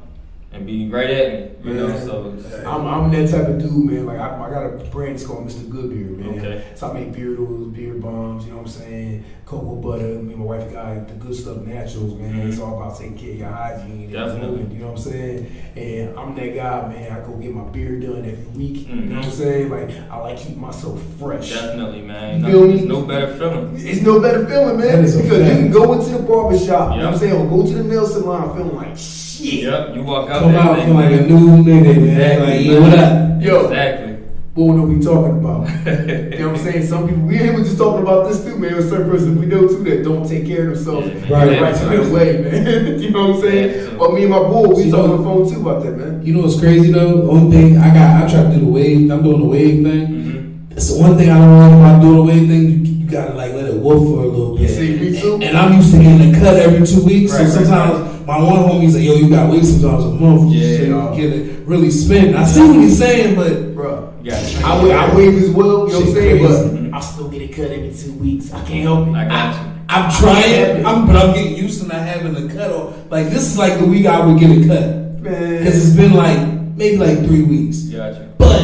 C: and be right at me, you know. So
A: I'm that type of dude, man. Like I got a brand it's called Mr. Goodbeard, man.
C: Okay.
A: So I make beard oils, beard balms, you know what I'm saying? Cocoa butter. Me and my wife got the good stuff, naturals, man. It's all about taking care of your hygiene.
C: Definitely.
A: You know what I'm saying? And I'm that guy, man. I go get my beard done every week. You know what I'm saying? Like I like keep myself fresh.
C: Definitely, man.
A: You feel me?
C: There's no better feeling.
A: It's no better feeling, man.
B: That is a
A: Because you
B: fact.
A: can go into the barber shop, you know what I'm
C: Yep.
A: saying, or go to the nail salon feeling like shit.
C: Yep, you walk out
B: Come
C: there
B: out
C: and
B: feeling like a new nigga, man. Like, yeah, what up?
A: Yo,
C: Exactly.
A: boy, know what we talking about. You know what I'm saying? Some people, we were just talking about this too, man. With certain person we know too that don't take care of themselves
C: Yeah, man.
A: right
B: Yeah,
A: right away, man. You know what I'm saying?
C: Yeah,
A: But me and my boy, we
B: See,
A: talking
B: though-
A: on the phone too about that, man.
B: You know what's crazy though? The only thing I try to do the wave. I'm doing the wave thing. It's the one thing I don't like about doing the wave thing. You gotta like let it wolf for a little
A: You
B: bit.
A: see, me too.
B: And I'm used to getting a cut every 2 weeks.
C: Right,
B: so
C: right,
B: sometimes my one homie's like, yo, you got wait sometimes a month.
C: Yeah,
B: so you
A: dog.
B: can get it really spin. I see what he's saying, but
A: Bro,
C: Yeah.
A: I wave as well, you know what I'm
B: Shit
A: saying?
B: crazy.
A: But I still get it cut every 2 weeks. I can't help it.
C: I got you.
B: I'm trying. But I'm getting used to not having a cut off. Like this is like the week I would get a cut.
A: Man.
B: Because it's been like maybe like 3 weeks.
C: Got you.
B: But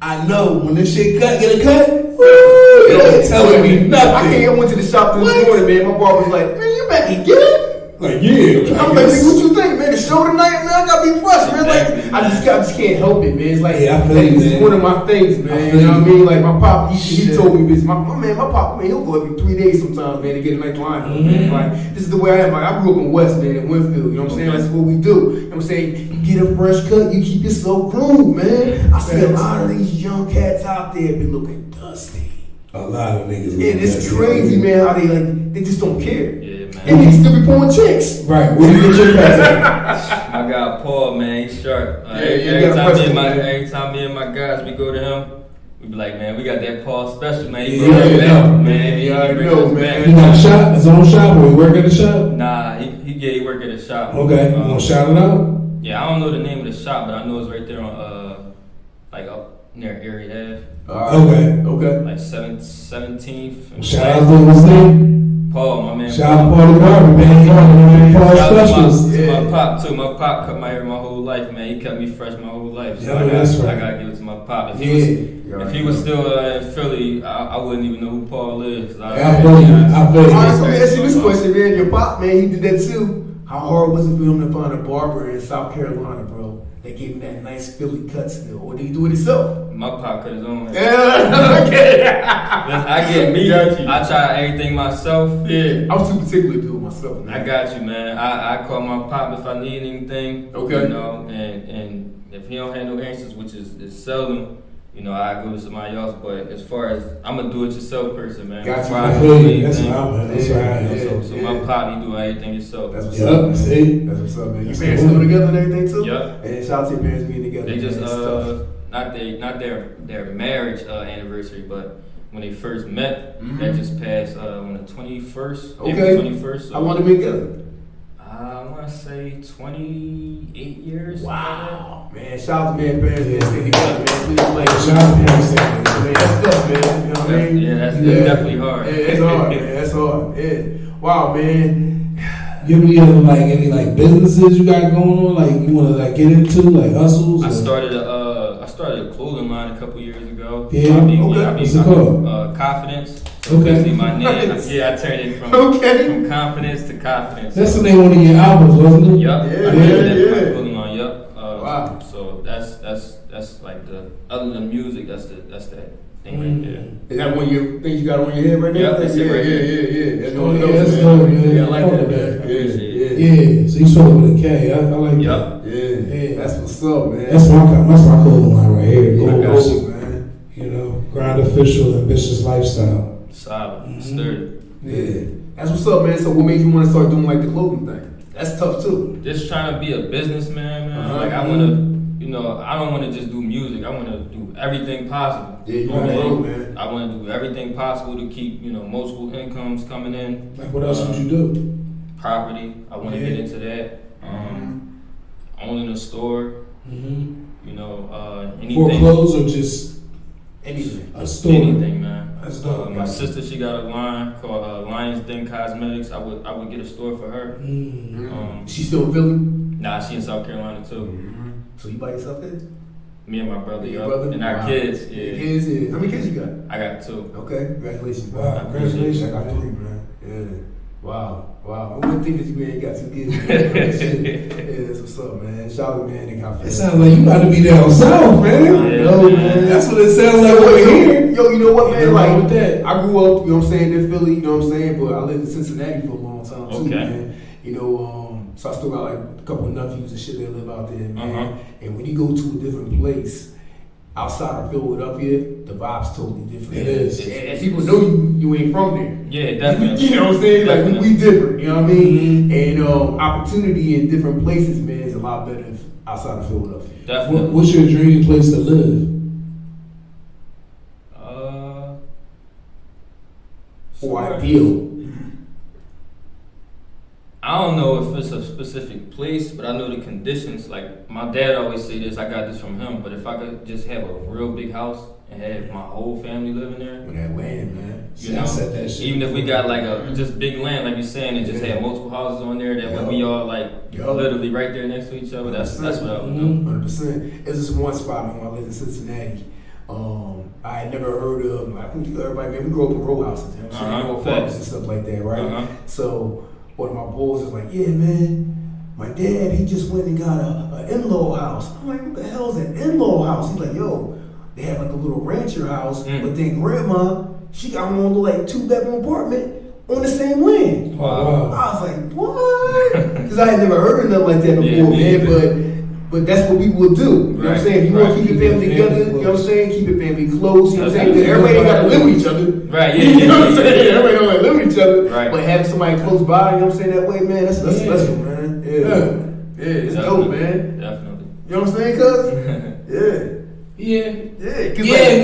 B: I know when this shit get a cut, woo, it ain't telling me nothing.
A: I went to the shop this morning, man. My barber was like, man, you back again?
B: Like, yeah.
A: I'm like, nigga, what you think, man? The show tonight, man, I gotta be fresh, man.
C: Exactly,
A: Like, I just can't help it, man. It's like,
B: Yeah, I feel
A: like,
B: you,
A: this is
B: man.
A: one of my things, man.
B: I
A: You
B: feel
A: know what I
B: you.
A: mean? Like, my pop, he
B: Shit.
A: told me this. My pop, man, he'll go every 3 days sometimes, man, to get a nice line. Man. Like, this is the way I am. Like, I grew up in West, man, in Winfield. You know what I'm saying?
C: Okay.
A: That's what we do. You know what I'm saying? You get a fresh cut, you keep yourself groomed, man. I see a lot of these young cats out there be looking dusty.
B: A lot of niggas.
A: And it's crazy, man, how they just don't care.
C: Yeah, man.
A: And they still be pulling chicks.
B: Right. Where you get your cut at?
C: My guy Paul, man, he's sharp.
A: Yeah, you gotta press him, man.
C: Every time me and my guys we go to him, we be like, man, we got that Paul special, man. He
B: Yeah,
C: bring us
B: yeah,
C: back,
B: yeah.
C: man. He
A: Yeah, I
C: bring
A: know,
C: us
A: man.
B: He
C: back.
B: got a shop, his own shop, or he work at the shop?
C: Nah, he work at a shop.
B: Okay, you gonna shout it out?
C: Yeah, I don't know the name of the shop, but I know it's right there on like up near Erie Ave,
A: Okay.
C: like 17th. and
B: Shout out to what's his name?
C: Paul, my man.
B: Shout out to Paul the Barber, man. Paul
C: Shout out
B: Specials.
C: to
A: Yeah.
C: my pop too. My pop cut my hair my whole life, man. He kept me fresh my whole life. So
B: Yeah,
C: I
B: that's right.
C: gotta give it to my pop. If
B: Yeah.
C: he was still in Philly, I wouldn't even know who Paul is. 'Cause
B: I feel you. I feel
A: All
B: you.
A: right, so let me ask you this question, man. Your pop, man, he did that too. How hard was it for him to find a barber in South Carolina, bro? That gave him that nice Philly cut still, or did he do it himself?
C: My pop cut his own.
A: Yeah, okay.
C: I get me.
A: Got you.
C: I try everything myself.
A: Yeah, I'm too particular to do it myself. Man.
C: I got you, man. I call my pop if I need anything.
A: Okay.
C: You know, and if he don't have no answers, which is seldom, you know, I go to somebody else. But as far as I'm a do-it-yourself person, man.
A: Got you.
C: Before
B: I
C: do
B: feel you. That's
C: anything,
B: what I'm at. That's
A: Yeah,
B: what I am.
A: yeah.
C: So my pop, he do everything yourself.
A: That's what's
B: Yup,
A: up, man.
B: see?
A: That's what's up, man. Your
B: That's
A: parents
B: cool.
A: still together and everything too?
C: Yup.
A: And shout out to your parents being together.
C: They just
A: man. It's tough.
C: not their marriage anniversary, but when they first met,
A: Mhm.
C: that just passed on the 21st.
A: Okay.
C: April 21st. So
A: I want to be together.
C: I want to say 28 years.
A: Wow, man. Shout out to man, parents being stay together, man. Please play.
B: Shout out to parents staying together.
A: Man, that's tough, man. You know what I mean?
C: Yeah, that's definitely hard.
A: Yeah, it's hard, man. That's hard. Yeah. Wow, man.
B: You ever have like any like businesses you got going on, like you want to like get into, like hustles?
C: I
B: or-
C: started a clothing line a couple years ago.
B: Yeah? Okay. What's it called?
C: Confidence. So
B: Okay.
C: basically my name.
A: Nice.
C: Yeah, I turned it from
A: Okay.
C: confidence to confidence.
B: That's the name of one of your albums, wasn't it?
C: Yup.
A: Yeah,
C: I did that
A: yeah.
C: for my clothing line. Yup.
A: Wow.
C: So that's like the other than music. That's that thing right there.
A: Is that one of your things you got on your head right now?
C: Yeah, that's it right here.
A: Yeah. That's
B: Oh,
A: one of
B: yeah,
A: those,
B: that's
A: man.
B: dope, man.
A: Yeah, I like that,
B: Fuck
A: man.
B: that.
A: Yeah.
B: Yeah, so you spell it with a K. I like
C: Yup.
A: Yeah.
B: Yeah.
A: That's what's up, man.
B: that. That's my clothing line right here.
A: I got
B: Goals,
A: you, man.
B: you know, grind official, ambitious lifestyle.
C: Solid, sturdy.
A: Yeah. That's what's up, man. So what made you want to start doing like the clothing thing? That's tough too.
C: Just trying to be a businessman, man. Like I want to, I don't want to just do music. I want to do everything possible.
A: Yeah, you on the road, man.
C: I want to do everything possible to keep, multiple incomes coming in.
B: Like what else would you do?
C: Property. I want to get into that. Owning a store. Anything.
B: For clothes or just
A: anything?
B: A store.
C: Anything, man.
B: That's dope.
C: My sister, she got a line called Lions Den Cosmetics. I would get a store for her.
A: She still in Philly?
C: Nah, she in South Carolina too.
A: So you by yourself there?
C: Me and my brother,
A: Your brother?
C: and our kids. Yeah.
A: Your kids, yeah. How many kids you got?
C: I got 2.
A: Okay, congratulations.
B: Wow, congratulations.
A: I got 3, man. Yeah. Wow. I wouldn't think that you ain't got 2 kids. Yeah, that's what's up, man. Shout out, man.
B: It sounds like you got to be down south, man.
A: Man.
B: That's what it sounds like over here.
A: Yo, you know what, man?
B: Like with that.
A: I grew up, in Philly, you know what I'm saying? But I lived in Cincinnati for a long time too, man. So I still got like a couple of nephews and shit that live out there, man. And when you go to a different place outside of Philadelphia, the vibe's totally different.
B: It is.
A: And people know you ain't from there.
C: Yeah, definitely.
A: You know what I'm saying?
C: Definitely.
A: Like we different, you know what I mean? And opportunity in different places, man, is a lot better outside of Philadelphia.
C: Definitely.
B: What's your dream place to live?
A: Or ideal.
C: I don't know if it's a specific place, but I know the conditions. Like my dad always say this, I got this from him. But if I could just have a real big house and have my whole family living there,
A: With that land, man.
B: I said that shit.
C: even if we got like a just big land, like you're saying, and just have multiple houses on there, that way we all like literally right there next to each other. That's what I would do.
A: 100%. There's this one spot, man, when I lived in Cincinnati. I had never heard of. I think everybody, man, we grew up in row houses, you know what I'm saying? Apartments and stuff like that, right? So one of my boys was like, yeah, man, my dad, he just went and got a in-law house. I'm like, what the hell is an in-law house? He's like, yo, they have like a little rancher house, but then grandma, she got one little like 2-bedroom apartment on the same land.
C: Wow.
A: I was like, what? Because I had never heard of nothing like that before, man. But that's what people would do. You know what I'm saying? If you want to keep your family together, you know what I'm saying? Keep your family close. You know what I'm saying? Everybody ain't got to live with each other.
C: Right,
A: You know what I'm saying? Everybody don't like live with each other.
C: Right.
A: But having somebody close by, you know what I'm saying, that way, man, that's special, man. Yeah, it's dope, man.
C: Definitely.
A: You know what I'm saying, cuz?
B: Yeah.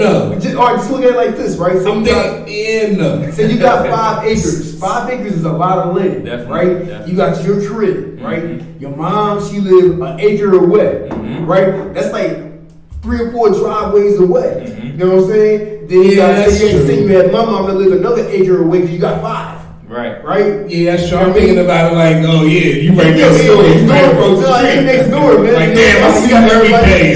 A: No. Just look at it like this, right? So
B: no.
A: So you got 5 acres. 5 acres is a lot of land, right?
C: Definitely.
A: You got your crib, right? Your mom, she lived an acre away, right? That's like 3 or 4 driveways away. You know what I'm saying? Then you got say you had my mom that lived another acre away because you got 5. Right?
B: Yeah, that's true. I'm thinking about it like, oh yeah, you right next door.
A: You next door, man.
B: Like, damn, I see you every day.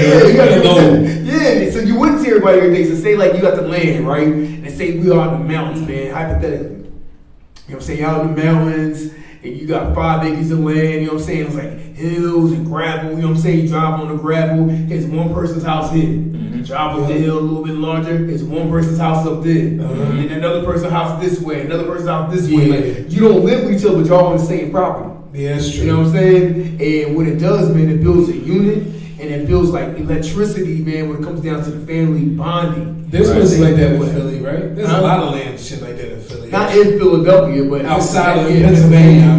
A: Yeah, so you wouldn't see everybody every day. So say like you got the land, right? And say we are in the mountains, man, hypothetically. You know what I'm saying? Y'all in the mountains, and you got 5 acres of land, you know what I'm saying? It's like hills and gravel, you know what I'm saying? You drive on the gravel, there's one person's house here. Drive up the hill a little bit larger, there's one person's house up there. And another person's house this way, another person's house this way. Like, you don't live with each other, but y'all on the same property.
B: Yeah, that's true.
A: You know what I'm saying? And what it does, man, it builds a unit, and it builds like electricity, man, when it comes down to the family bonding.
B: There's places like that in Philly, right? There's a lot of land shit like that in Philly.
A: Not in Philadelphia, but
B: outside of Pennsylvania.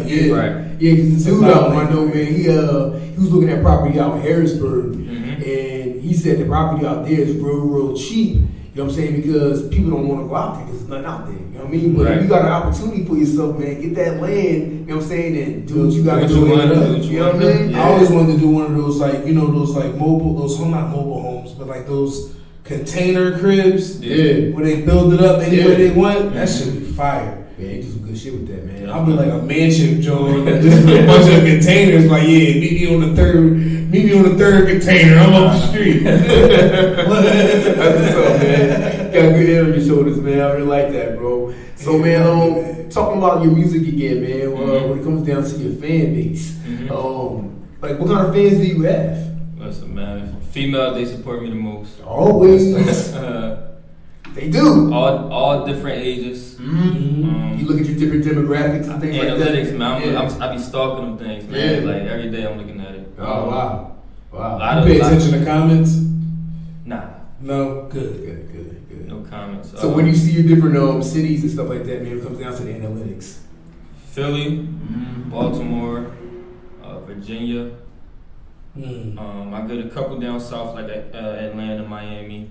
A: Yeah, because the dude out I know, man, he was looking at property out in Harrisburg, and he said the property out there is real cheap. You know what I'm saying? Because people don't want to go out there because there's nothing out there. You know what I mean? But if you got an opportunity for yourself, man, get that land, you know what I'm saying, and do what you got to do. You know what I mean?
B: I always wanted to do one of those, like, you know, those like mobile, not mobile homes, but like those container cribs. Yeah. Where they build it up anywhere they want. That should be fire.
A: Yeah, they do some good shit with that, man.
B: I'll be like a mansion, Joe, just with a bunch of containers. Like, yeah, meet me on the third container. I'm up the street.
A: That's what's up, man. Got a good head on your shoulders, man. I really like that, bro. So, man, talking about your music again, man. When it comes down to your fan base, like, what kind of fans do you have?
C: Listen, man, females, they support me the most.
A: Always. They do.
C: All different ages.
A: You look at your different demographics and things like that.
C: Analytics, man. I be stalking them things, man. Like every day I'm looking at it.
A: Oh wow.
B: You pay attention to comments?
C: Nah.
B: No. Good.
C: No comments.
A: So when you see your different cities and stuff like that, man, it comes down to the analytics.
C: Philly, Baltimore, Virginia. I did a couple down south like Atlanta, Miami.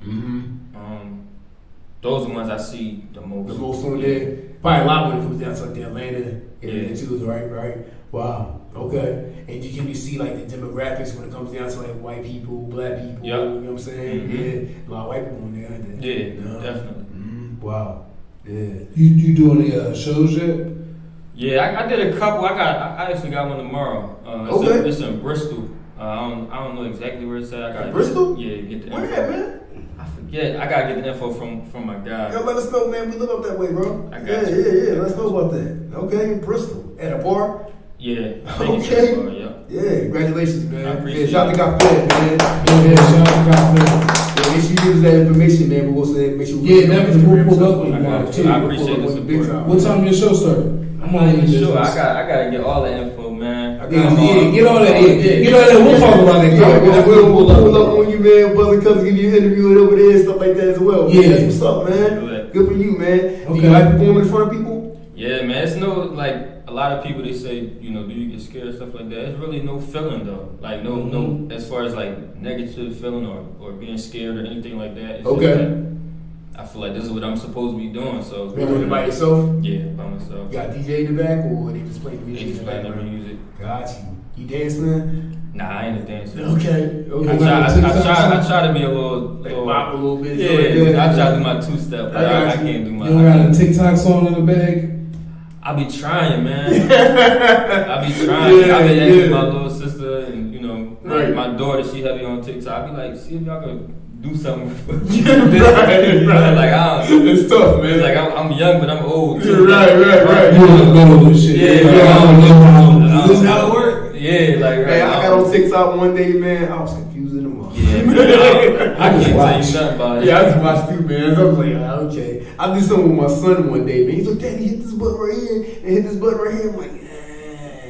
C: Those are the ones I see the most.
A: The most on there. Probably a lot when it comes down to like the Atlanta area too, right? Wow. Okay. And can you see like the demographics when it comes down to like white people, black people?
C: Yep.
A: You know what I'm saying? Yeah. A lot of white people in there, aren't there?
C: Yeah, definitely.
A: Wow. Yeah.
B: You do any shows yet?
C: Yeah, I did a couple. I actually got one tomorrow. It's in Bristol. I don't know exactly where it's at. I got
A: Bristol?
C: Get the
A: Where
C: info.
A: at, man?
C: I forget. I gotta get the info from my guy.
A: Yo, let us know, man. We live up that way, bro.
C: I got
A: Yeah. Let us know about that. Okay, Bristol. At a bar?
C: Yeah.
A: Okay.
C: Yeah.
A: Yeah, congratulations, man.
C: I appreciate
A: it. Shout out to God man.
B: Yeah, shout out to God
A: Yeah, make sure you give us that information, man. But we'll say, make sure we
B: definitely. We'll pull up on
C: I appreciate the support.
B: What time your show start? I'm
C: not even sure. I gotta get all the info, man.
B: Get all that. Get all that. We'll talk about that.
A: Yeah, we'll pull up on you, man. Brother Cousins give you an interview over there and stuff like that as well.
B: Yeah.
A: That's what's up, man. Good for you, man.
B: Okay.
A: Do you like performing in front of people?
C: Yeah, man. It's no like a lot of people. They say, do you get scared stuff like that? It's really no feeling though. Like no, as far as like negative feeling or being scared or anything like that. It's just that I feel like this is what I'm supposed to be doing. So
A: You doing it by yourself?
C: Yeah, by myself.
A: You got a DJ in the back, or they just play the music?
C: They just play the music.
A: Got you. You dance, man?
C: Nah, I ain't a dancer.
A: Okay.
C: I try to be a little
A: bop a little bit.
C: Yeah, I try to do my two-step, but I can't do my.
B: You don't got a TikTok song in the bag?
C: I be trying, man. I be trying. I be asking my little sister and my daughter. She heavy on TikTok. I be like, see if y'all can do something. Like
A: it's tough, man.
C: It's like I'm young, but I'm old. Too.
A: Right.
B: You don't know this shit.
A: This is how it works.
C: Yeah, like
A: Man, I got on TikTok one day, man. I was confusing them all.
C: Yeah, man. I can't tell you nothing about it.
A: Yeah, I just watched too, man. I was like, okay. I did something with my son one day, man. He's like, Daddy, hit this button right here and hit this button right here. I'm like,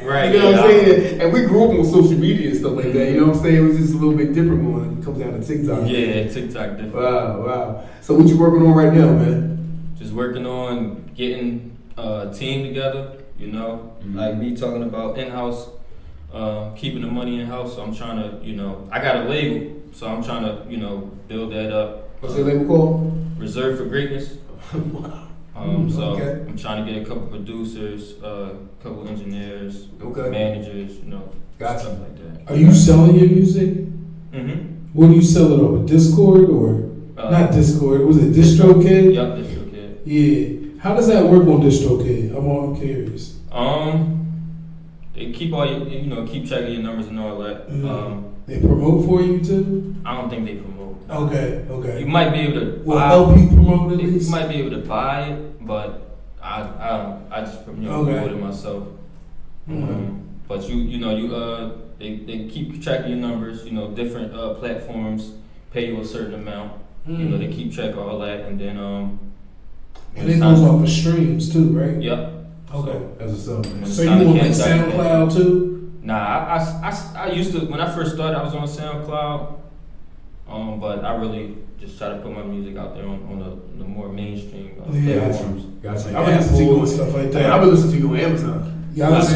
C: right.
A: You know what I'm saying? And we grew up on social media and stuff like that. You know what I'm saying? It was just a little bit different when it comes down to TikTok.
C: Yeah, TikTok different.
A: Wow. So what you working on right now, man?
C: Just working on getting a team together. Like me talking about in-house. Keeping the money in house, so I'm trying to, I got a label, so I'm trying to, build that up.
A: What's the label called?
C: Reserved for Greatness.
A: Wow.
C: So
A: Okay.
C: I'm trying to get a couple producers, a couple engineers,
A: Okay.
C: managers,
A: Gotcha.
C: stuff like that.
B: Are you selling your music? What do you sell it over? Discord or not Discord? Was it DistroKid?
C: Yup, DistroKid.
B: Yeah. How does that work on DistroKid? I'm curious.
C: They keep all your, keep track of your numbers and all that.
B: They promote for you too?
C: I don't think they promote.
B: Okay.
C: You might be able to
B: Well, help you promote at least?
C: You might be able to buy it, but I just promote it myself. But they keep track of your numbers. Different platforms pay you a certain amount. They keep track of all that, and then
B: and it goes off of streams too, right?
C: Yep.
B: Okay.
A: That's what's up, man.
B: So you on like SoundCloud too?
C: Nah, I used to, when I first started, I was on SoundCloud, but I really just try to put my music out there on the more mainstream platforms.
A: Gotcha. I've been listening to you on
B: stuff like that.
A: I've been listening to you on Amazon.
B: Yeah, that's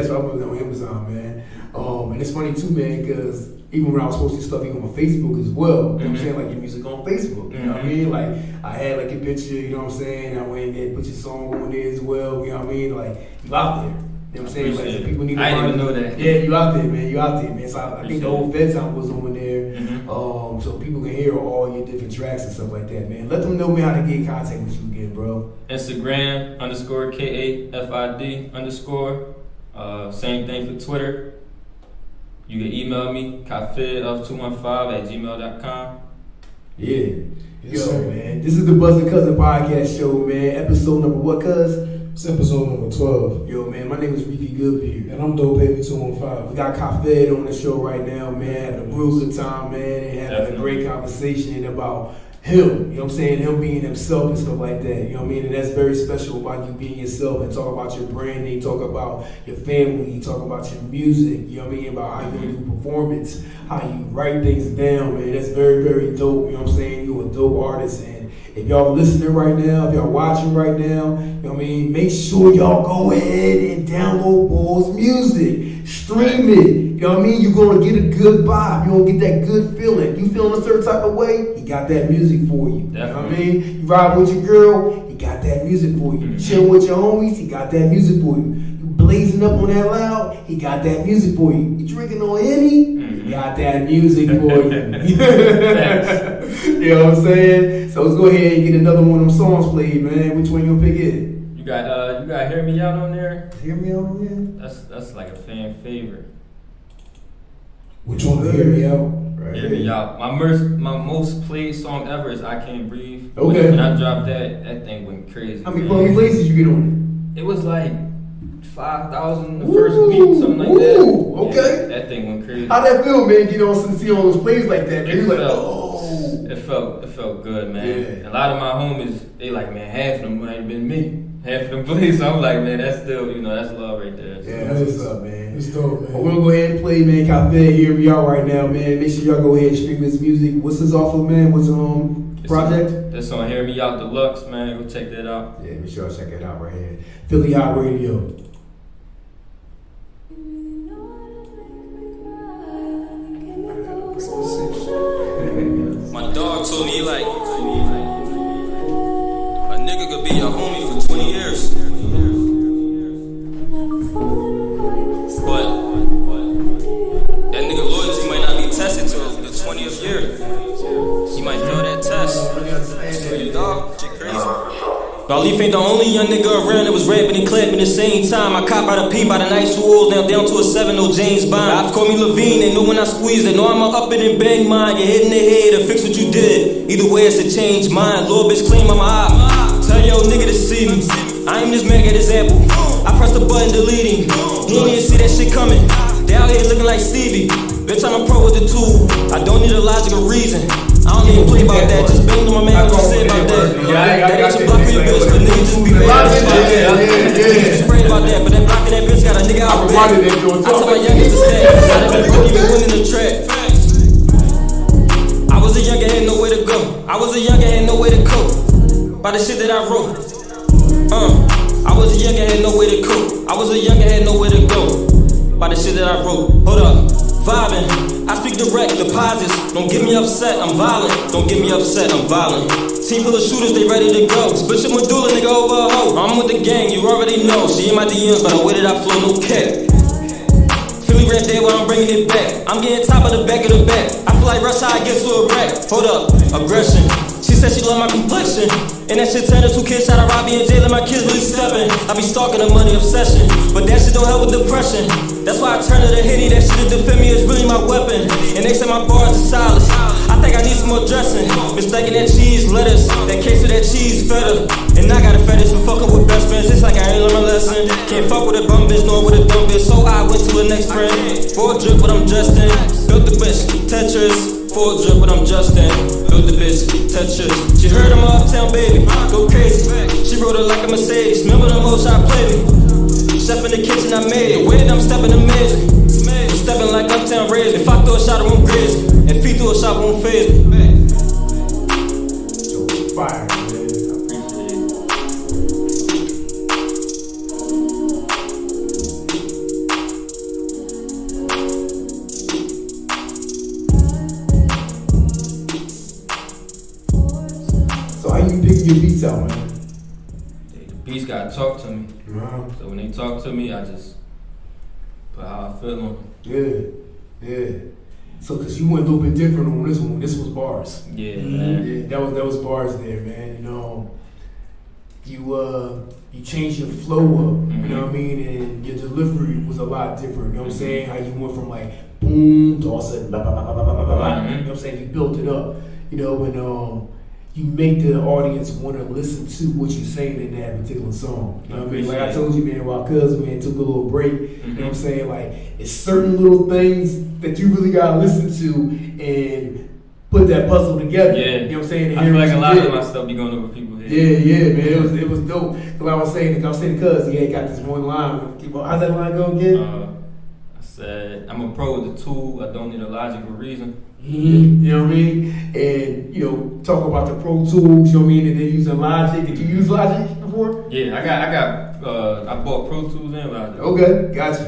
A: what I've been on Amazon, man. And it's funny too, man, because even when I was posting stuff even on Facebook as well, you know what I'm saying, like your music on Facebook, you know what I mean? Like I had like a picture, you know what I'm saying? I went and put your song on there as well, you know what I mean? Like you out there. You know what I'm saying? Like so people need to
C: I didn't even
A: you.
C: know that.
A: Yeah, you out there, man. You out there, man. So I think the whole Fed Time was on there. So people can hear all your different tracks and stuff like that, man. Let them know, man, how to get in contact with you again, bro.
C: Instagram _KAFID _. Same thing for Twitter. You can email me, kafid215@gmail.com.
A: Yeah. Yo, man. This is the Buzzin' Cousin Podcast Show, man. Episode number what, cuz?
B: It's episode number 12.
A: Yo, man, my name is Ricky Goodbeard.
B: And I'm Dope Baby 215.
A: We got Kafed on the show right now, man. Having a real good time, man. And having a great conversation about him, you know what I'm saying? Him being himself and stuff like that, you know what I mean? And that's very special about you being yourself and talk about your branding, talk about your family, talk about your music, you know what I mean? About how you do performance, how you write things down, man. That's very, very dope, you know what I'm saying? You're a dope dope artists. And if y'all listening right now, if y'all watching right now, you know what I mean, make sure y'all go ahead and download Ball's music. Stream it. You know what I mean? You're going to get a good vibe. You're going to get that good feeling. You feeling a certain type of way? He got that music for you.
C: Definitely.
A: You know what I mean? You ride with your girl? He got that music for you. Chill with your homies? He got that music for you. You blazing up on that loud? He got that music for you. You drinking on Henny? He got that music for you. You know what I'm saying? So let's go ahead and get another one of them songs played, man. Which one you gonna pick it?
C: You got Hear Me Out on there?
A: Hear Me Out on there?
C: That's like a fan favorite.
B: Which one? Hear Me Out.
A: Right.
C: Hear Me Out. My most played song ever is I Can't Breathe.
A: Okay.
C: When I dropped that thing went crazy.
A: How many places you get on
C: It was like 5,000 the first week, something like that.
A: Ooh, okay.
C: Yeah, that thing went crazy.
A: it? How'd that feel, man? Get on see all those plays like that, man.
C: It
A: You're like,
C: felt,
A: oh.
C: it felt good, man.
A: Yeah.
C: A lot of my homies, they like, man, half of them might have been me. Half of them plays. So I'm like, man, that's still, that's love right there. So.
A: Yeah, that's what's up, man.
B: It's dope, man.
A: We're gonna go ahead and play, man. Cafe, Hear Me Out right now, man. Make sure y'all go ahead and stream this music. What's this off of, man? What's project?
C: That's on Hear Me Out Deluxe, man. Go check that out.
A: Yeah, make sure y'all check it out right here. Philly Hot Radio.
D: My dog told me like a nigga could be your homie for 20 years. But that nigga loyalty might not be tested till the 20th year. He might fail that test. So your dog, shit crazy. Leaf ain't the only young nigga around that was rapping and clapping the same time. I cop by the P by the nice walls, now down to a 7, no James Bond. Ops call me Levine, they know when I squeeze, they know I'ma up it and bang mine. Get hit in the head or fix what you did. Either way, it's a change mine. Lord bitch claim I'm a op. Tell yo nigga to see me. I ain't this man at his apple. I press the button, delete him. He ain't even see that shit coming. They out here looking like Stevie. Bitch, I'm a pro with the tool. I don't need a logical reason. I don't even play about that. Just bang to my man what you say about that. That ain't your block for your bitch, but nigga just be mad about that. Spray about that, but that block of that bitch got a nigga out back. I tell my youngest to stay. Gotta be broke, even winning the track. I was a youngin', had nowhere to go. I was a youngin', had nowhere to cope. By the shit that I wrote. I was a youngin', had nowhere to cope. I was a youngin', had nowhere to go. By the shit that I wrote. Hold up, vibing. I speak direct, deposits. Don't get me upset, I'm violent. Don't get me upset, I'm violent. Team full of shooters, they ready to go. Split your medulla, nigga, over a hoe. I'm with the gang, you already know. She in my DMs, but the way that I flow, no cap. Philly rap there while I'm bringing it back. I'm getting top of the back of the back. I feel like rush how I get to a rack. Hold up, aggression. She said she love my complexion. And that shit turned into 2 kids shot at Robbie and Jay, and my kids really stepping. I be stalking a money obsession, but that shit don't help with depression. That's why I turn to the Henny, that shit to defend me is really my weapon. And they say my bars are solid. I think I need some more dressing. Mistaking that cheese lettuce, that case of that cheese feta. And I got a fetish for fucking with best friends. It's like I ain't learned my lesson. Can't fuck with a bum bitch, nor with a dumb bitch. So I went to the next friend. 4 drip, but I'm dressed in. Built the bitch, Tetris. 4 drip, but I'm just in. Built the bitch, Tetris. She heard I'm a uptown baby, go crazy. She rode her like a Mercedes. Remember them hoes I played me. Chef in the kitchen, I made it. The way that I'm stepping amazing. I'm stepping like uptown raised. If I throw a shot, it won't graze me. If he throw a shot, it won't phase me.
A: Fire, man. So how you pick your beats out, man?
C: The beats gotta talk to me. So when they talk to me, I just put how I feel on them.
A: Yeah. So, cause you went a little bit different on this one. This was bars.
C: Yeah, man.
A: Yeah, that was bars there, man. You know, you changed your flow up. You know what I mean, and your delivery was a lot different. You know what I'm saying? How you went from like boom to all of a sudden blah, blah, blah, blah, blah, blah, blah. You know what I'm saying? You built it up. You know, when you make the audience want to listen to what you're saying in that particular song. You know what I mean? Like I told you, man, while Cuz, man, took a little break, you know what I'm saying? Like, it's certain little things that you really got to listen to and put that puzzle together.
C: Yeah.
A: You know what I'm saying?
C: I feel like a lot of my stuff be going over people's heads.
A: Yeah, man. It was dope. Cause I was saying to Cuz, he ain't got this one line. How's that line go again?
C: I said, I'm a pro with the tool. I don't need a logical reason.
A: You know what I mean? And, you know, talk about the Pro Tools, you know what I mean? And they're using Logic. Did you use Logic before?
C: Yeah, I bought Pro Tools and Logic.
A: Okay, got you.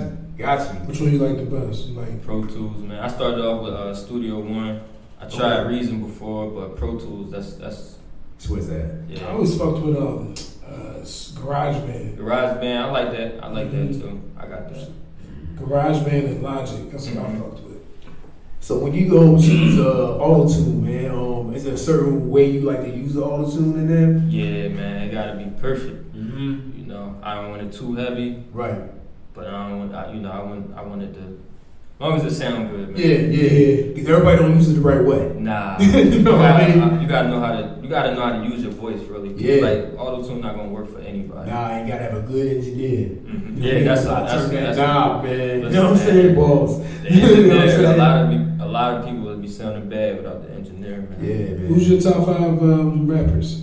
B: Which one you like the best? You like
C: Pro Tools, man. I started off with Studio One. I tried Reason before, but Pro Tools, that's
A: where's that?
C: yeah.
B: I always fucked with GarageBand.
C: GarageBand, I like that. I like that too. I got that.
B: GarageBand and Logic. That's what I fucked with.
A: So when you go choose auto-tune, man, is there a certain way you like to use the auto-tune in there?
C: Yeah, man, it gotta be perfect. You know, I don't want it too heavy,
A: Right.
C: but I don't want, I want it to, as long as it sound good, man.
A: Yeah. Because everybody don't use it the right way.
C: Nah,
A: You know what I mean?
C: you gotta know how to use your voice really.
A: Yeah.
C: Like auto tune not gonna work for anybody.
A: Nah, you gotta have a good engineer.
C: Mm-hmm.
A: You know
C: Yeah,
A: what I mean?
C: that's
A: turn that
C: that's
A: knob, man. You
C: that's
A: know what I'm
C: the
A: saying,
C: thing.
A: boss?
C: At the end of the
A: You know what I'm
C: day,
A: saying?
C: a lot of people would be sounding bad without the engineer, man.
A: Yeah, man.
B: Who's your top 5 rappers?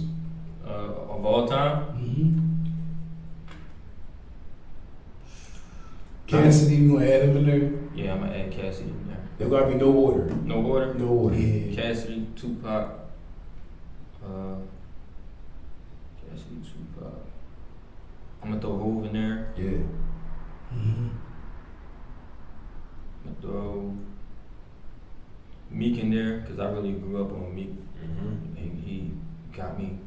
C: Of all time,
B: Cassidy, you gonna add him in there?
C: yeah, I'm gonna add Cassidy in there.
A: There gotta be no order.
C: No order.
A: No order.
B: Yeah.
C: Cassidy, Tupac. Cassidy, Tupac. I'm gonna throw Hove in there.
A: Yeah.
C: I'm gonna throw Meek in there because I really grew up on Meek. He got me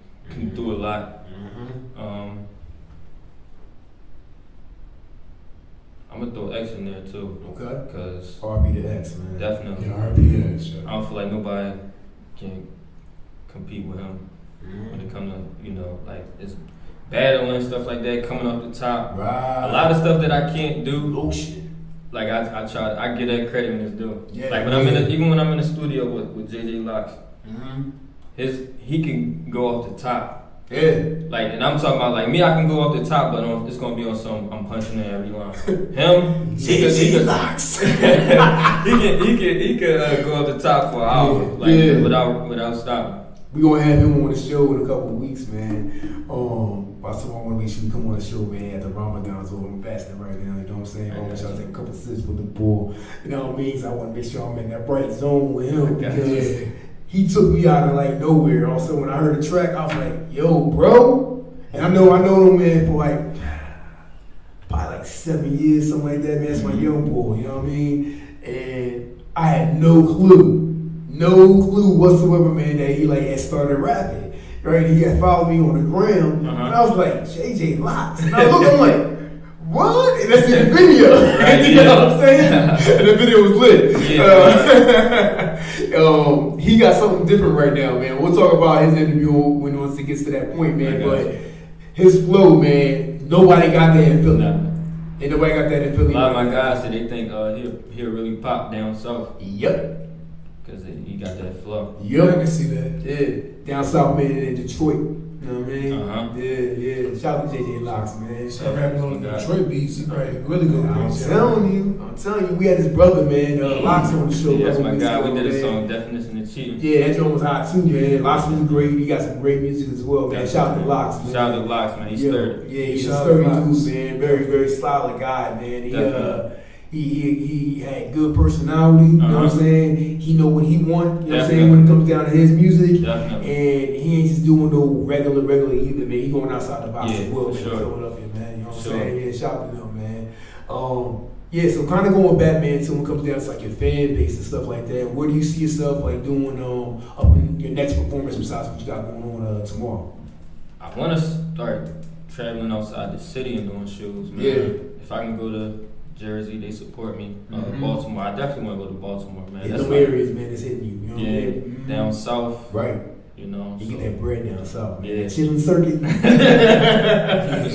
C: through a lot. I'm gonna throw X in there too.
A: Okay.
C: Because
A: RB to X, man.
C: definitely,
B: Yeah, RBS.
C: I don't feel like nobody can compete with him when it comes to, you know, like it's battling and stuff like that, coming off the top.
A: Right.
C: A lot of stuff that I can't do.
A: Oh shit.
C: Like I get that credit when it's due.
A: Yeah,
C: like when even when I'm in the studio with JJ Locks, he can go off the top.
A: Yeah.
C: Like, and I'm talking about like me, I can go off the top, but it's gonna be on some. I'm punching in every line. Him,
A: JJ Locks.
C: he could go off the top for an hour, without stopping.
A: We gonna have him on the show in a couple of weeks, man. So I want to make sure you come on the show, man. At the Ramadan's over, I'm fasting right now. You know what I'm saying? I want y'all to take a couple sips with the bull. You know what I mean? So I want to make sure I'm in that right zone with him because he took me out of like nowhere. Also, when I heard the track, I was like, "Yo, bro!" And I know him, man, for like probably like 7 years, something like that. Man, that's my young boy. You know what I mean? And I had no clue whatsoever, man, that he like had started rapping. Right? He had followed me on the gram, and I was like, JJ Locks. And I looked, I'm like, what? And that's in the video.
C: Right,
A: you know what I'm saying? And the video was lit.
C: Yeah.
A: He got something different right now, man. We'll talk about his interview when once it gets to that point, man. But his flow, man, nobody got that in Philly.
C: Nah.
A: And nobody got that in Philly.
C: A lot of my guys say they think he'll really pop down south.
A: Yep.
C: Because he got that flow.
B: Yeah, I can see that.
A: Yeah. Down south, man, in Detroit. You know what I mean?
C: Uh-huh.
A: Yeah. Shout out to JJ Locks, man.
B: Start rapping on the Detroit beats. He probably really good
A: I'm
B: beats.
A: telling you, we had his brother, man, Locks on the show.
C: Yeah, that's
A: a
C: my
A: couple
C: guy.
A: weeks
C: We
A: ago,
C: did a
A: man.
C: song, Definition of Cheating.
A: Yeah, that joint was hot too, man. Locks was great. He got some great music as well, man.
C: Definitely.
A: Shout out to Locks, man.
C: Shout out to Locks, man. He's sturdy.
A: Yeah, he's a
B: Shout out
A: sturdy
B: to Locks.
A: dude, man. Very, very solid guy, man.
C: Definitely.
A: He had good personality, you know what I'm saying? He know what he want, you know what I'm saying, when it comes down to his music.
C: Definitely.
A: And he ain't just doing no regular either, man. He going outside the box
C: Yeah,
A: as well,
C: for
A: man.
C: sure.
A: Philadelphia, man. You know what I'm
C: Sure.
A: saying? Yeah, shout out to them, man. Yeah, so kind of going back, man, to when it comes down to like your fan base and stuff like that. Where do you see yourself like doing up in your next performance besides what you got going on tomorrow?
C: I want to start traveling outside the city and doing shows, man.
A: Yeah.
C: If I can go to Jersey, they support me. Baltimore, I definitely want to go to Baltimore, man.
A: Yeah,
C: That's
A: them
C: like,
A: areas, man, that's hitting you. You know what I mean?
C: down south,
A: Right.
C: you know.
A: You
C: so-
A: get that bread down south, man.
C: Yeah.
A: That chilling circuit.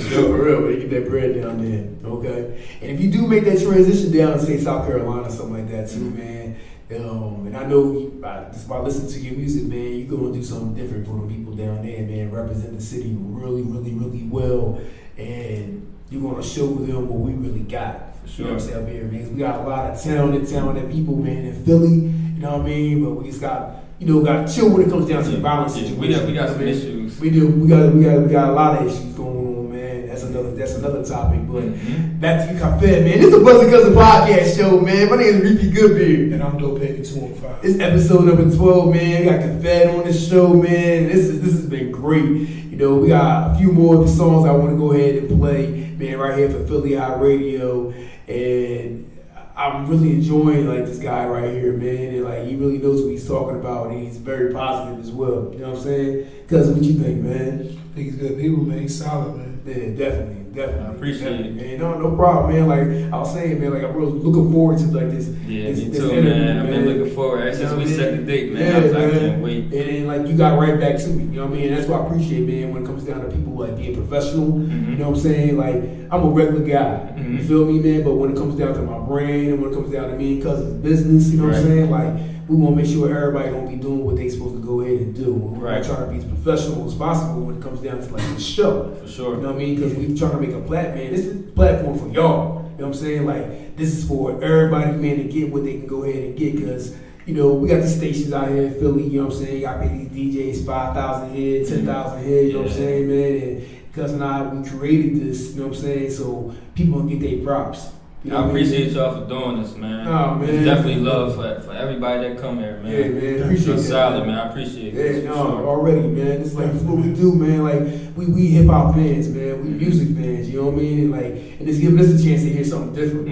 C: Sure.
A: For real, man. You get that bread down there. Okay. And if you do make that transition down to, say, South Carolina, something like that, too, man. And I know just by listening to your music, man, you're going to do something different for the people down there, man. Represent the city really, really, really well. And you're going to show them what we really got.
C: Sure.
A: You know what I'm saying, up here, man. 'Cause we got a lot of talented people, man, in Philly. You know what I mean? But we just got, got to chill when it comes down to the violence situation.
C: We got some issues.
A: We got a lot of issues going on, man. That's another thing that's another topic. But back to you, Cafe, man. This is the Brother Cousin Podcast Show, man. My name is Reefy Goodbeard.
B: And I'm Dope Baby 215.
A: It's episode number 12, man. We got Cafe on this show, man. This has been great. You know, we got a few more of the songs I want to go ahead and play, man, right here for Philly Hot Radio. And I'm really enjoying like this guy right here, man, and like he really knows what he's talking about, and he's very positive as well. You know what I'm saying? Cuz what you think, man?
B: I think he's good people, man. He's solid, man.
A: Yeah, definitely.
C: I appreciate it,
A: man. No problem, man. Like I was saying, man, like I'm really looking forward to like this.
C: Yeah,
A: this,
C: me
A: this
C: too,
A: interview,
C: man. I've been looking forward ever since we set the date, man.
A: Yeah,
C: I can't wait.
A: And then like you got right back to me. You know what I mean? And that's what I appreciate, man. When it comes down to people like being professional, you know what I'm saying? Like I'm a regular guy. You feel me, man? But when it comes down to my brain and when it comes down to me and Cousin's business, you know what I'm saying? Like we want to make sure everybody gonna be doing what they supposed to go ahead and do. We're trying to be as professional as possible when it comes down to like the show.
C: For sure.
A: You know what I mean? Because we trying to make a platform. This is a platform for y'all. You know what I'm saying? Like this is for everybody, man, to get what they can go ahead and get. Because you know we got the stations out here in Philly. You know what I'm saying? Got these DJs 5,000 head, 10,000 head. You know what I'm saying, man? And Cousin and I, we created this. You know what I'm saying? So people gonna get their props. You know
C: I appreciate y'all for doing this, man.
A: Oh, man.
C: It's definitely love for everybody that come here, man.
A: Yeah, man. Appreciate that.
C: Solid, man. I appreciate it.
A: Yeah, no, already, man. It's like what we do, man. Like we hip hop fans, man. We music fans. You know what I mean? And it's giving us a chance to hear something different.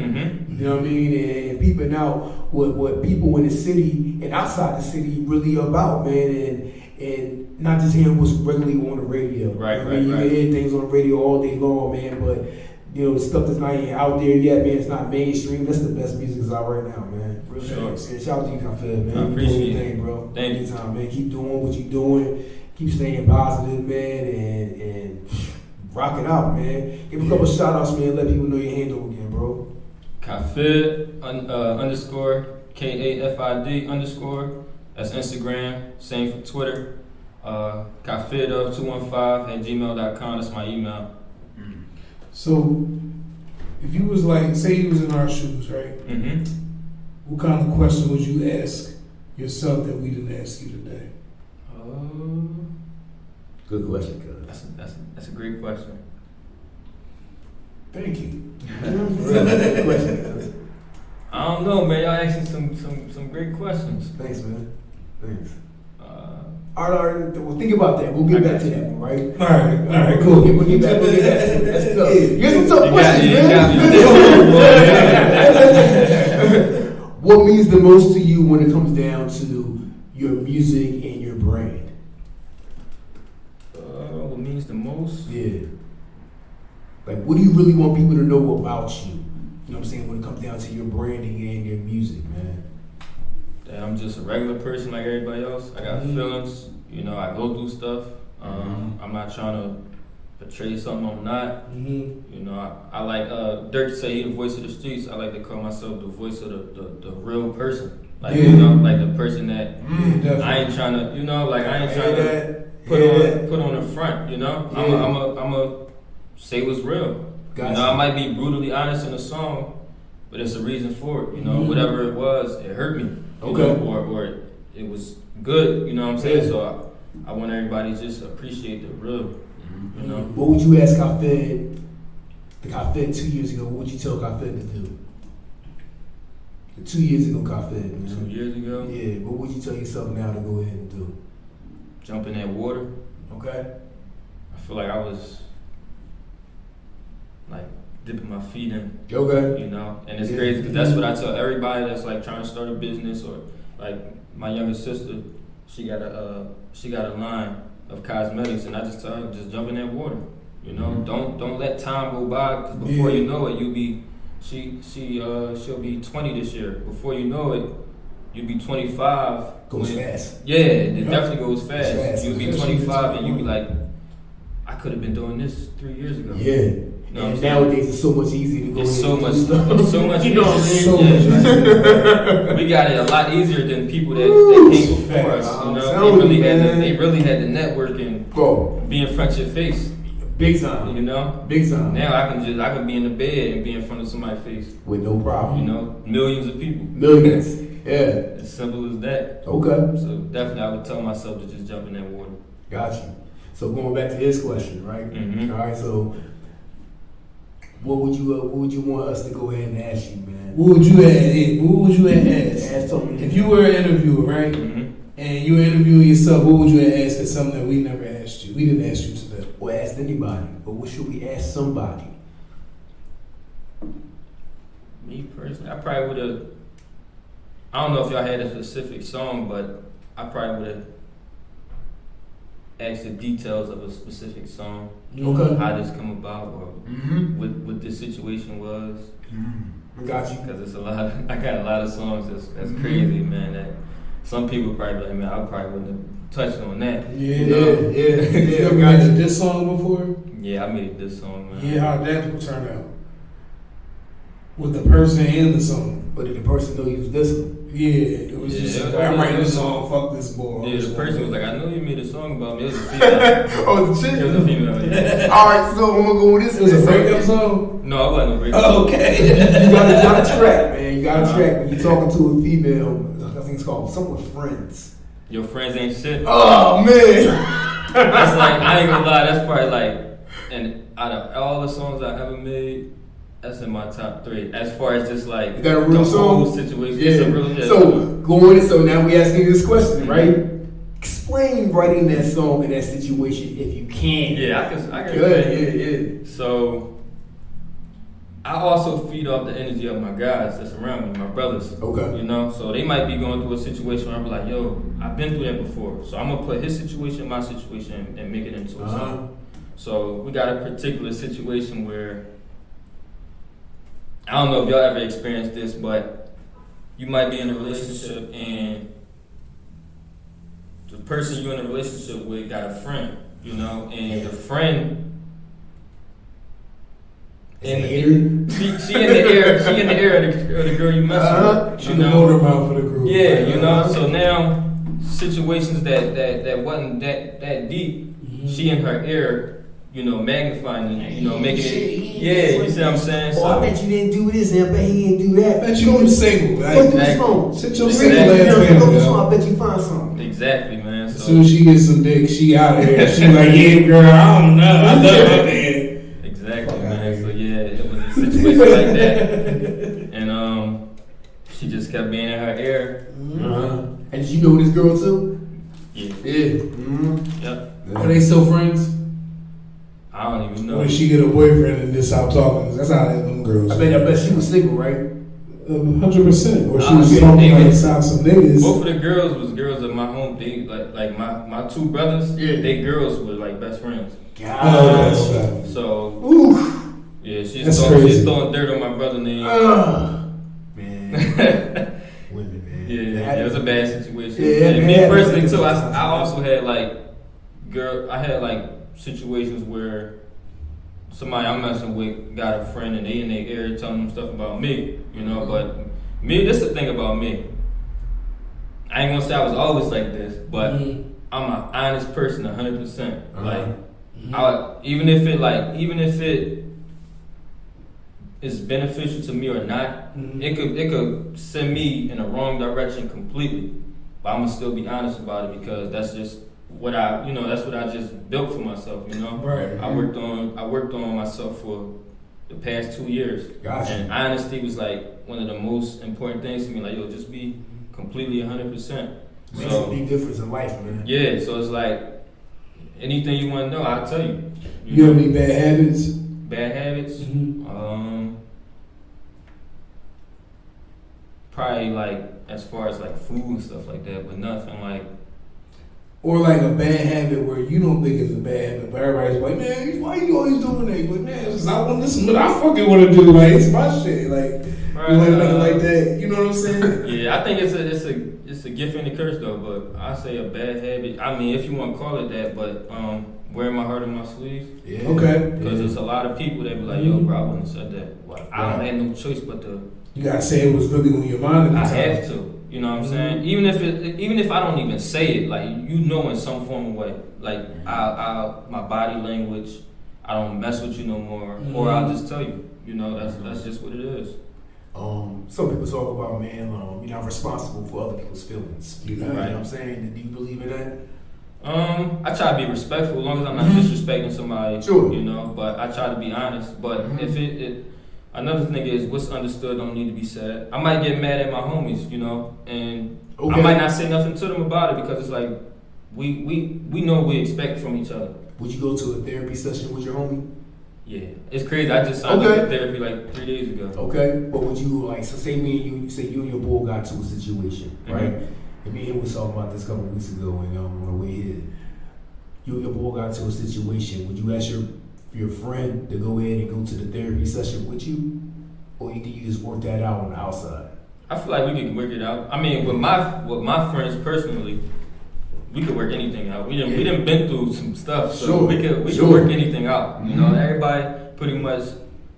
A: You know what I mean? And peeping out what people in the city and outside the city really about, man. And not just hearing what's regularly on the radio.
C: Right,
A: you know what I mean? You can hear things on the radio all day long, man. But you know, stuff that's not even out there yet, man. It's not mainstream. That's the best music that's out right now, man. Really.
C: Sure.
A: And shout out to you, Cafe, man.
C: I appreciate
A: you thing, bro.
C: Thank you.
A: Anytime, man. Keep doing what you're doing. Keep staying positive, man, and rock it out, man. Give a couple shout outs, man. Let people know your handle again, bro.
C: Kafid underscore KAFID underscore. That's Instagram. Same for Twitter. Kafid of 215@gmail.com. That's my email.
B: So, if you was like, say you was in our shoes, right? What kind of question would you ask yourself that we didn't ask you today?
A: Good question, cuz.
C: That's a great question.
B: Thank you.
A: Good question, cuz.
C: I don't know, man. Y'all asking some great questions.
A: Thanks, man. Thanks. All right, well, think about that. We'll get back to that one, right?
B: All right, cool.
A: We'll get back to that. That's tough. Here's some tough questions, man. What means the most to you when it comes down to your music and your brand?
C: What means the most?
A: Yeah. Like, what do you really want people to know about you? You know what I'm saying? When it comes down to your branding and your music, man.
C: That I'm just a regular person like everybody else. I got feelings. You know, I go through stuff. I'm not trying to portray something I'm not. You know, I like Dirk say he the voice of the streets. I like to call myself the voice of the real person. Like you know, like the person that I ain't trying to. You know, like I ain't trying to put on the front. You know, I'm a say what's real. Gotcha. You know, I might be brutally honest in a song, but it's a reason for it. You know, whatever it was, it hurt me. You know, or it was good. You know what I'm saying? So I want everybody to just appreciate the real. You know.
A: What would you ask Kafid 2 years ago? What would you tell Kafid to do? 2 years ago, Kafid.
C: 2 years ago?
A: Yeah. What would you tell yourself now to go ahead and do?
C: Jump in that water.
A: Okay.
C: I feel like I was like dipping my feet in.
A: Okay.
C: You know, and it's crazy because that's what I tell everybody that's like trying to start a business, or like my younger sister, she got a line of cosmetics, and I just tell her, just jump in that water. You know, don't let time go by, because before you know it, you'll be she'll be 20 this year. Before you know it, you'll be 25.
A: Goes fast.
C: Yeah, it definitely goes fast. You'll be 25 and you'll be like, I could have been doing this 3 years ago.
A: Yeah.
C: You know
A: and nowadays it's so much easier to go.
C: It's so much
A: you know what I mean?
B: So much.
C: We got it a lot easier than people that came before us. You know, they really had the networking, be in front of your face.
A: Big time.
C: You know?
A: Big time.
C: Now I can be in the bed and be in front of somebody's face.
A: With no problem.
C: You know? Millions of people.
A: Millions. Yeah.
C: As simple as that.
A: Okay.
C: So definitely I would tell myself to just jump in that water.
A: Got you. So going back to his question, right?
C: Mm-hmm.
A: All right, so What would you want us to go ahead and ask you, man?
B: What would you ask?
A: Ask something.
B: If you were an interviewer, right?
C: Mm-hmm.
B: And you were interviewing yourself, what would you ask? That's something that we never asked you. We didn't ask you today.
A: Or ask anybody. But what should we ask somebody?
C: Me personally, I probably would have. I don't know if y'all had a specific song, but I probably would have asked the details of a specific song.
A: Okay.
C: How this come about, or
A: Mm-hmm.
C: what this situation was.
A: Mm-hmm. Got you.
C: Because it's a lot. I got a lot of songs that's crazy, man. That some people probably be like, man, I probably wouldn't have touched on that.
B: Yeah.
A: Yeah.
B: You ever
A: Got
B: made
A: you.
B: this song before?
C: Yeah, I made this song, man.
B: Yeah, how'd that turn out? With the person and the song.
A: But did the person know you was this one?
B: Yeah, it was just like, I'm writing this song, fuck this boy.
C: Yeah, the person was like, I know you made a song about me. It was a female.
A: Oh, it's a chick?
C: It was a female, yeah.
A: Alright, so I'm gonna go with this.
B: It was a breakup song?
C: No, I wasn't a breakup.
B: Oh, okay.
A: You gotta track, man. You gotta track when you're talking to a female. I think it's called something with friends.
C: Your friends ain't shit.
A: Oh man.
C: That's like, I ain't gonna lie, that's probably like, and out of all the songs I ever made, that's in my top 3. As far as just like
A: Is that a real
C: the whole
A: song?
C: situation.
A: Yeah.
C: It's a real, yeah.
A: So now we asking you this question, right? Explain writing that song in that situation if you can.
C: Yeah, I can.
A: Good, yeah.
C: So I also feed off the energy of my guys that's around me, my brothers.
A: Okay.
C: You know, so they might be going through a situation where I'm like, yo, I've been through that before. So I'm gonna put his situation, my situation, and make it into a song. So we got a particular situation where I don't know if y'all ever experienced this, but you might be in a relationship and the person you're in a relationship with got a friend, you know, and the friend she in the ear of the girl you mess with.
B: She the motor mouth for the group.
C: Yeah, you know. So now situations that wasn't that deep, she in her ear, you know, magnifying and, you know, making it. Yeah, you see what I'm saying?
A: Oh, I bet you didn't do this, and I bet he didn't do that.
B: I bet you was single.
A: Go through this
C: Exactly.
A: phone.
B: Sit your
C: Exactly.
B: single ass
A: Go through
B: down,
A: this phone,
B: yo.
A: I bet you find something.
C: Exactly, man.
B: As
C: So
B: soon as she gets some dick, she out of here. She like, yeah, girl, I don't know. I love her, man.
C: exactly, man. So yeah, it was a situation like that, and she just kept being in her ear.
A: And did you know this girl too?
C: Yeah.
A: Yeah.
C: Yep.
B: Are they still friends?
C: I don't even know.
B: Or did she get a boyfriend and just stop talking? That's how they them girls.
A: I bet she was single, right?
B: 100%. Or she
C: Nah,
B: was
C: yeah,
B: talking
C: they-
B: like some niggas.
C: Both of the girls was girls of my home. They like my 2 brothers.
A: Yeah.
C: They girls were like best friends.
B: Oh, that's right.
C: So
A: Oof.
C: yeah, she's
B: That's
C: she's
B: crazy.
C: throwing dirt on my brother name.
A: Man. Women, man.
C: Yeah, it was a bad situation.
A: Yeah,
C: and me
A: man.
C: personally too, I also had like situations where somebody I'm messing with got a friend and they in their ear telling them stuff about me, you know. But me, this is the thing about me. I ain't gonna say I was always like this, but I'm an honest person, 100%. Like, even if it is beneficial to me or not, it could send me in the wrong direction completely. But I'm gonna still be honest about it because that's just what that's what I just built for myself, you know.
B: Right.
C: I worked on myself for the past 2 years.
A: Gotcha.
C: And honesty was like one of the most important things to me. Like, yo, just be completely 100%.
A: Makes a big difference in life, man.
C: Yeah, so it's like anything you want to know, I'll tell you.
B: You have any bad habits?
C: Bad habits? Probably like as far as like food and stuff like that, but nothing like.
B: Or like a bad habit where you don't think it's a bad habit, but everybody's like, man, why you always doing that? You're like, man, it's just, I want this is what I fucking want to do. Like, it's my shit. Like,
C: Right,
B: you want nothing like that. You know what I'm saying?
C: Yeah, I think it's a gift and a curse though. But I say a bad habit. I mean, if you want to call it that, but wearing my heart on my sleeve.
A: Yeah.
B: Okay.
C: Because there's a lot of people that be like, yo, bro, I wouldn't have said that. Well, I don't have no choice but to.
B: You gotta say it was really on your mind at the
C: I
B: time.
C: have to. You know what I'm saying? Even if I don't even say it, like you know, in some form of way, like my body language, I don't mess with you no more, or I'll just tell you. You know, that's just what it is.
A: Some people talk about, man, you're not responsible for other people's feelings. You know what I'm saying? Do you believe in that?
C: I try to be respectful as long as I'm not disrespecting somebody.
A: Sure.
C: You know, but I try to be honest. But if it another thing is what's understood don't need to be said. I might get mad at my homies, you know, and I might not say nothing to them about it because it's like we know what we expect from each other.
A: Would you go to a therapy session with your homie?
C: Yeah, it's crazy. I just signed up for therapy like 3 days ago.
A: Okay, but would you like? So say me and you, say you and your boy got into a situation, right? And me and him was talking about this a couple of weeks ago, and on the way here, you and your boy got into a situation. Would you ask your friend to go ahead and go to the therapy session with you, or you think you just work that out on the outside?
C: I feel like we can work it out. I mean, with my friends personally, we could work anything out. We done been through some stuff, so we could work anything out. You know, everybody pretty much.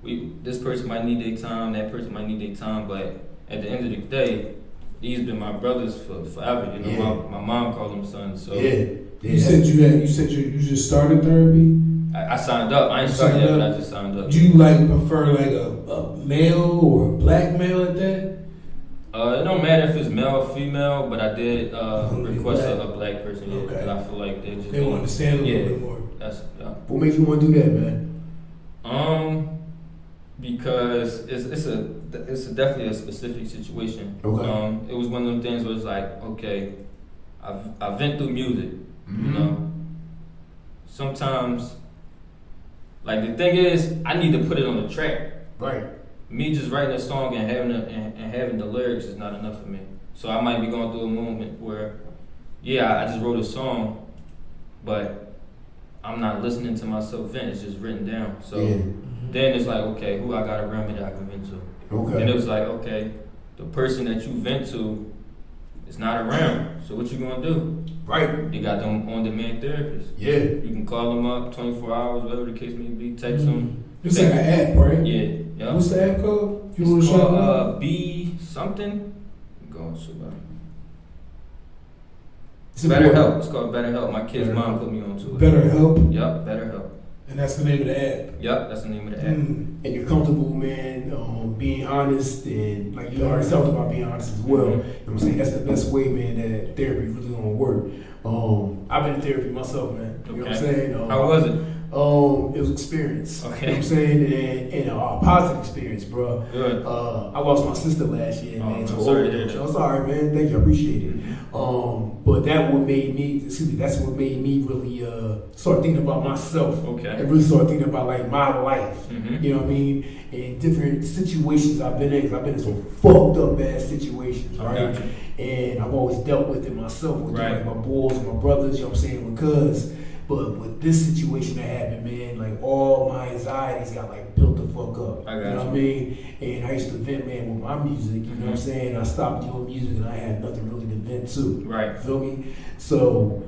C: This person might need their time, that person might need their time, but at the end of the day, these been my brothers for forever. You know, my mom called them sons. So
B: you said you just started therapy.
C: I signed up. I ain't started yet, but I just signed up.
B: Do you like prefer like a male or a black male at that?
C: It don't matter if it's male or female, but I did request a black person. Yeah, because I feel like they
B: will understand a little bit more.
A: What makes you want to do that, man?
C: Because it's definitely a specific situation.
A: Okay.
C: It was one of them things where it's like, okay, I've been through music, you know. Sometimes, like the thing is, I need to put it on the track.
A: Right.
C: Me just writing a song and having the lyrics is not enough for me. So I might be going through a moment where, I just wrote a song, but I'm not listening to myself vent. It's just written down. So then it's like, okay, who I got around me that I can vent to? Okay. Then it was like, okay, the person that you vent to is not around. So what you gonna do?
A: Right.
C: They got them on-demand therapists.
A: Yeah.
C: You can call them up 24 hours, whatever the case may be. Text them.
B: It's like an app, right?
C: Yeah. Yep.
B: What's the app called?
C: It's called B something. Go on, somebody. BetterHelp. It's called BetterHelp. My kid's mom put me on to it.
B: BetterHelp?
C: Yep, BetterHelp.
B: And that's the name of the app?
C: Yep, that's the name of the app.
A: And you're comfortable, man, being honest, and like you already talked about being honest as well. You know what I'm saying? That's the best way, man, that therapy really gonna work. I've been in therapy myself, man. You know what I'm saying?
C: How was it?
A: It was experience. Okay. You know what I'm saying? And a positive experience, bro.
C: Good.
A: I lost my sister last year, man.
C: I'm sorry to hear that.
A: I'm sorry, man. Thank you. I appreciate it. But that's what made me really start thinking about myself. Okay. And really start thinking about like my life. You know what I mean? And different situations I've been in. Because I've been in some fucked up bad situations, right? And I've always dealt with it myself with like my boys and my brothers, you know what I'm saying? Because but with this situation that happened, man, like all my anxieties got like built the fuck up. You know what I mean? And I used to vent, man, with my music, you know what I'm saying? I stopped doing music and I had nothing really to vent to. Right. You feel me? So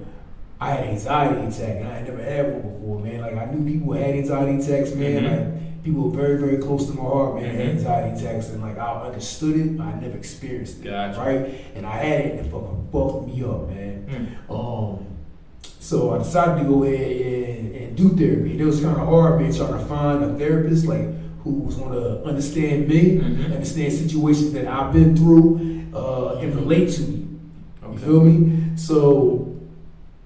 A: I had an anxiety attack and I had never had one before, man. Like I knew people had anxiety attacks, man. Like people were very, very close to my heart, man, had anxiety attacks, and like I understood it, but I never experienced it. Right? And I had it and it fucking fucked me up, man. So I decided to go ahead and do therapy. And it was kind of hard, man, trying to find a therapist like who was going to understand me, understand situations that I've been through, and relate to me. You feel me? So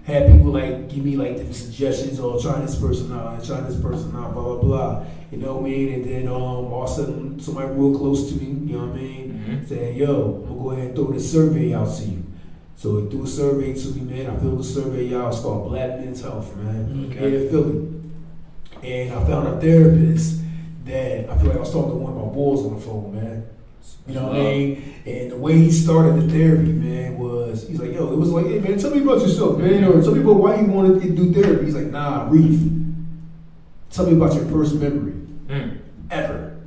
A: had people like give me like different suggestions, or try this person out, blah blah blah. You know what I mean? And then all of a sudden somebody real close to me, you know what I mean, said, "Yo, I'm gonna go ahead and throw this survey out to you." So he threw a survey to me, man. I filled the survey out. It's called Black Men's Health, man. Here in Philly. And I found a therapist that I feel like I was talking to one of my boys on the phone, man. You know what I mean? And the way he started the therapy, man, was he's like, yo, it was like, hey, man, tell me about yourself, man. Or tell me about why you wanted to do therapy. He's like, nah, Reef. Tell me about your first memory ever.